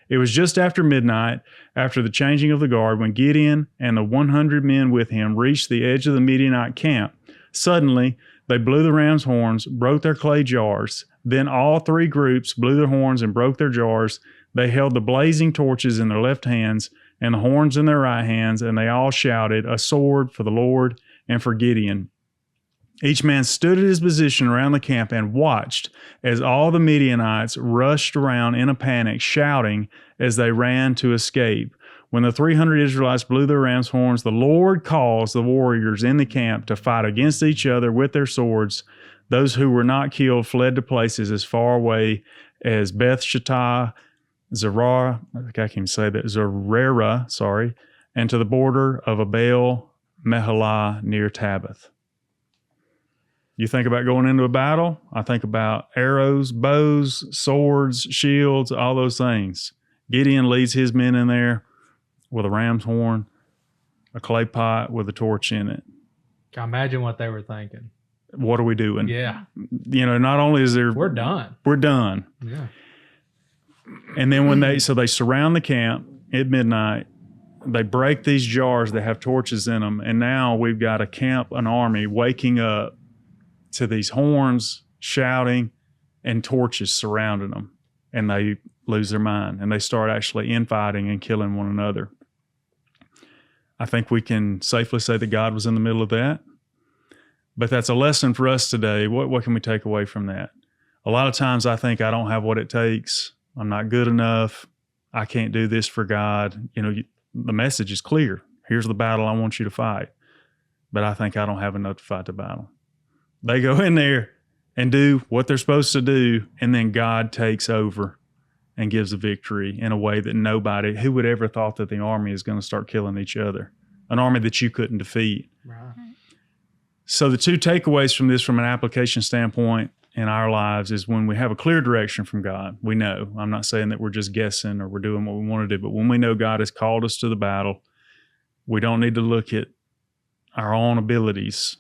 It was just after midnight, after the changing of the guard, when Gideon and the 100 men with him reached the edge of the Midianite camp. Suddenly, they blew the ram's horns, broke their clay jars. Then all three groups blew their horns and broke their jars. They held the blazing torches in their left hands and the horns in their right hands, and they all shouted, "A sword for the Lord and for Gideon." Each man stood at his position around the camp and watched as all the Midianites rushed around in a panic, shouting as they ran to escape. When the 300 Israelites blew their ram's horns, the Lord caused the warriors in the camp to fight against each other with their swords. Those who were not killed fled to places as far away as Beth Shittah, Zerah, I can't even say that, Zerera, and to the border of Abel Meholah near Tabbath. You think about going into a battle, I think about arrows, bows, swords, shields, all those things. Gideon leads his men in there with a ram's horn, a clay pot with a torch in it. Can imagine what they were thinking. What are we doing? Yeah. Not only is there... We're done. We're done. Yeah. And then they surround the camp at midnight. They break these jars that have torches in them. And now we've got an army waking up to these horns, shouting, and torches surrounding them. And they lose their mind. And they start actually infighting and killing one another. I think we can safely say that God was in the middle of that. But that's a lesson for us today. What can we take away from that? A lot of times I think I don't have what it takes. I'm not good enough. I can't do this for God. The message is clear. Here's the battle I want you to fight. But I think I don't have enough to fight the battle. They go in there and do what they're supposed to do, and then God takes over and gives the victory in a way that who would ever thought that the army is going to start killing each other, an army that you couldn't defeat. Right. So the two takeaways from this, from an application standpoint in our lives, is when we have a clear direction from God, we know. I'm not saying that we're just guessing or we're doing what we want to do, but when we know God has called us to the battle, we don't need to look at our own abilities.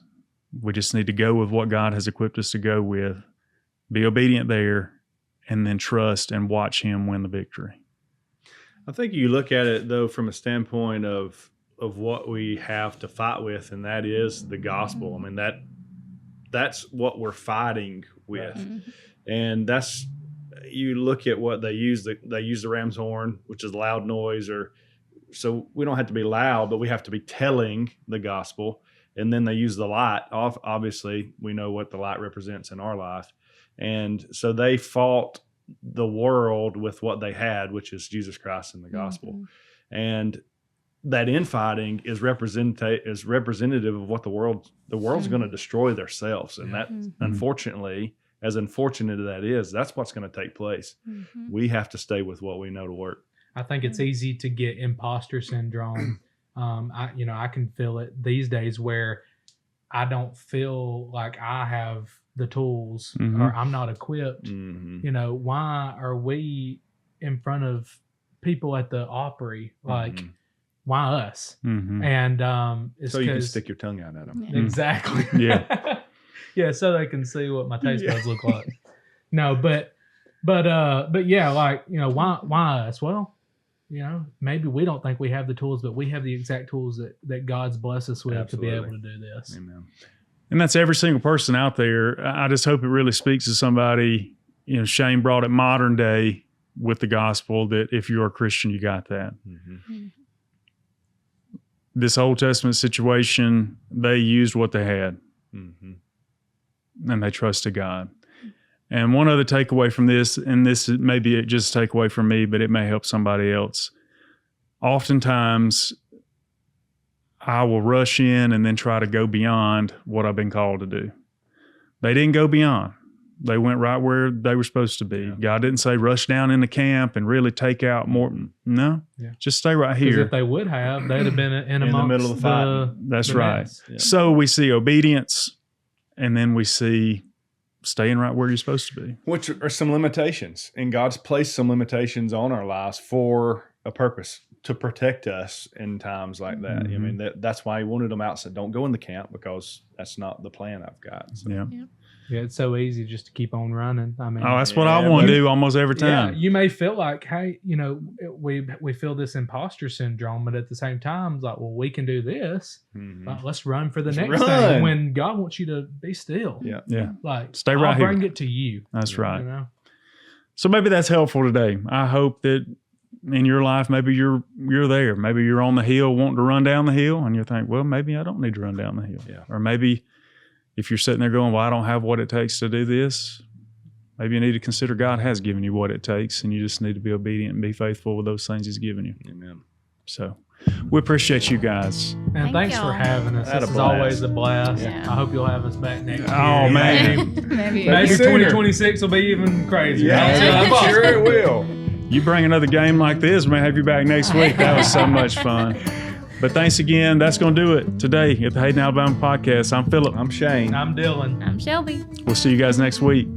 We just need to go with what God has equipped us to go with, be obedient there, and then trust and watch Him win the victory. I think you look at it, though, from a standpoint of what we have to fight with, and that is the gospel. I mean, that's what we're fighting with. And that's, you look at what they use the ram's horn, which is loud noise, so we don't have to be loud, but we have to be telling the gospel. And then they use the light. Obviously, we know what the light represents in our life. And so they fought the world with what they had, which is Jesus Christ and the gospel. And that infighting is representative of what the world's going to destroy themselves. And that, unfortunately, as unfortunate as that is, that's what's going to take place. We have to stay with what we know to work. I think it's easy to get imposter syndrome. I can feel it these days where I don't feel like I have the tools or I'm not equipped. Why are we in front of people at the Opry? Like, why us? And it's so you can stick your tongue out at them. Exactly. Yeah. Yeah. So they can see what my taste buds look like. No, but yeah, like, why us? Well, maybe we don't think we have the tools, but we have the exact tools that God's blessed us with to be able to do this. Amen. And that's every single person out there. I just hope it really speaks to somebody. Shane brought it modern day with the gospel, that if you're a Christian, you got that. This Old Testament situation, they used what they had. And they trusted God. And one other takeaway from this, and this may be just a takeaway from me, but it may help somebody else. Oftentimes, I will rush in and then try to go beyond what I've been called to do. They didn't go beyond. They went right where they were supposed to be. God didn't say rush down into camp and really take out more. No, just stay right here. Because if they would have, they'd have been in the middle of the fight. That's right. So we see obedience, and then we see staying right where you're supposed to be. Which are some limitations. And God's placed some limitations on our lives for a purpose, to protect us in times like that. That's why He wanted them outside. Don't go in the camp, because that's not the plan I've got. So. Yeah. Yeah, it's so easy just to keep on running. I mean, Oh, that's what I want to do almost every time. you may feel like, hey, we feel this imposter syndrome, but at the same time, it's like, well, we can do this. Mhm. Like, let's run for the Let's next run. thing. When God wants you to be still, Yeah. like Stay right I'll here. bring it to you. That's right. You know? So maybe that's helpful today. I hope that in your life, maybe you're there. Maybe you're on the hill wanting to run down the hill, and you think, well, maybe I don't need to run down the hill. Yeah. Or maybe if you're sitting there going, well, I don't have what it takes to do this, maybe you need to consider God has given you what it takes, and you just need to be obedient and be faithful with those things He's given you. Amen. So we appreciate you guys. And Thank thanks y'all. for having us. Had a This is blast. always a blast. Yeah. I hope you'll have us back next year. Oh, man. Maybe. Maybe sooner. 2026 will be even crazier. Yeah, I'm sure it will. You bring another game like this, may have you back next week. That was so much fun. But thanks again. That's going to do it today at the Hayden, Alabama podcast. I'm Philip. I'm Shane. I'm Dylan. I'm Shelby. We'll see you guys next week.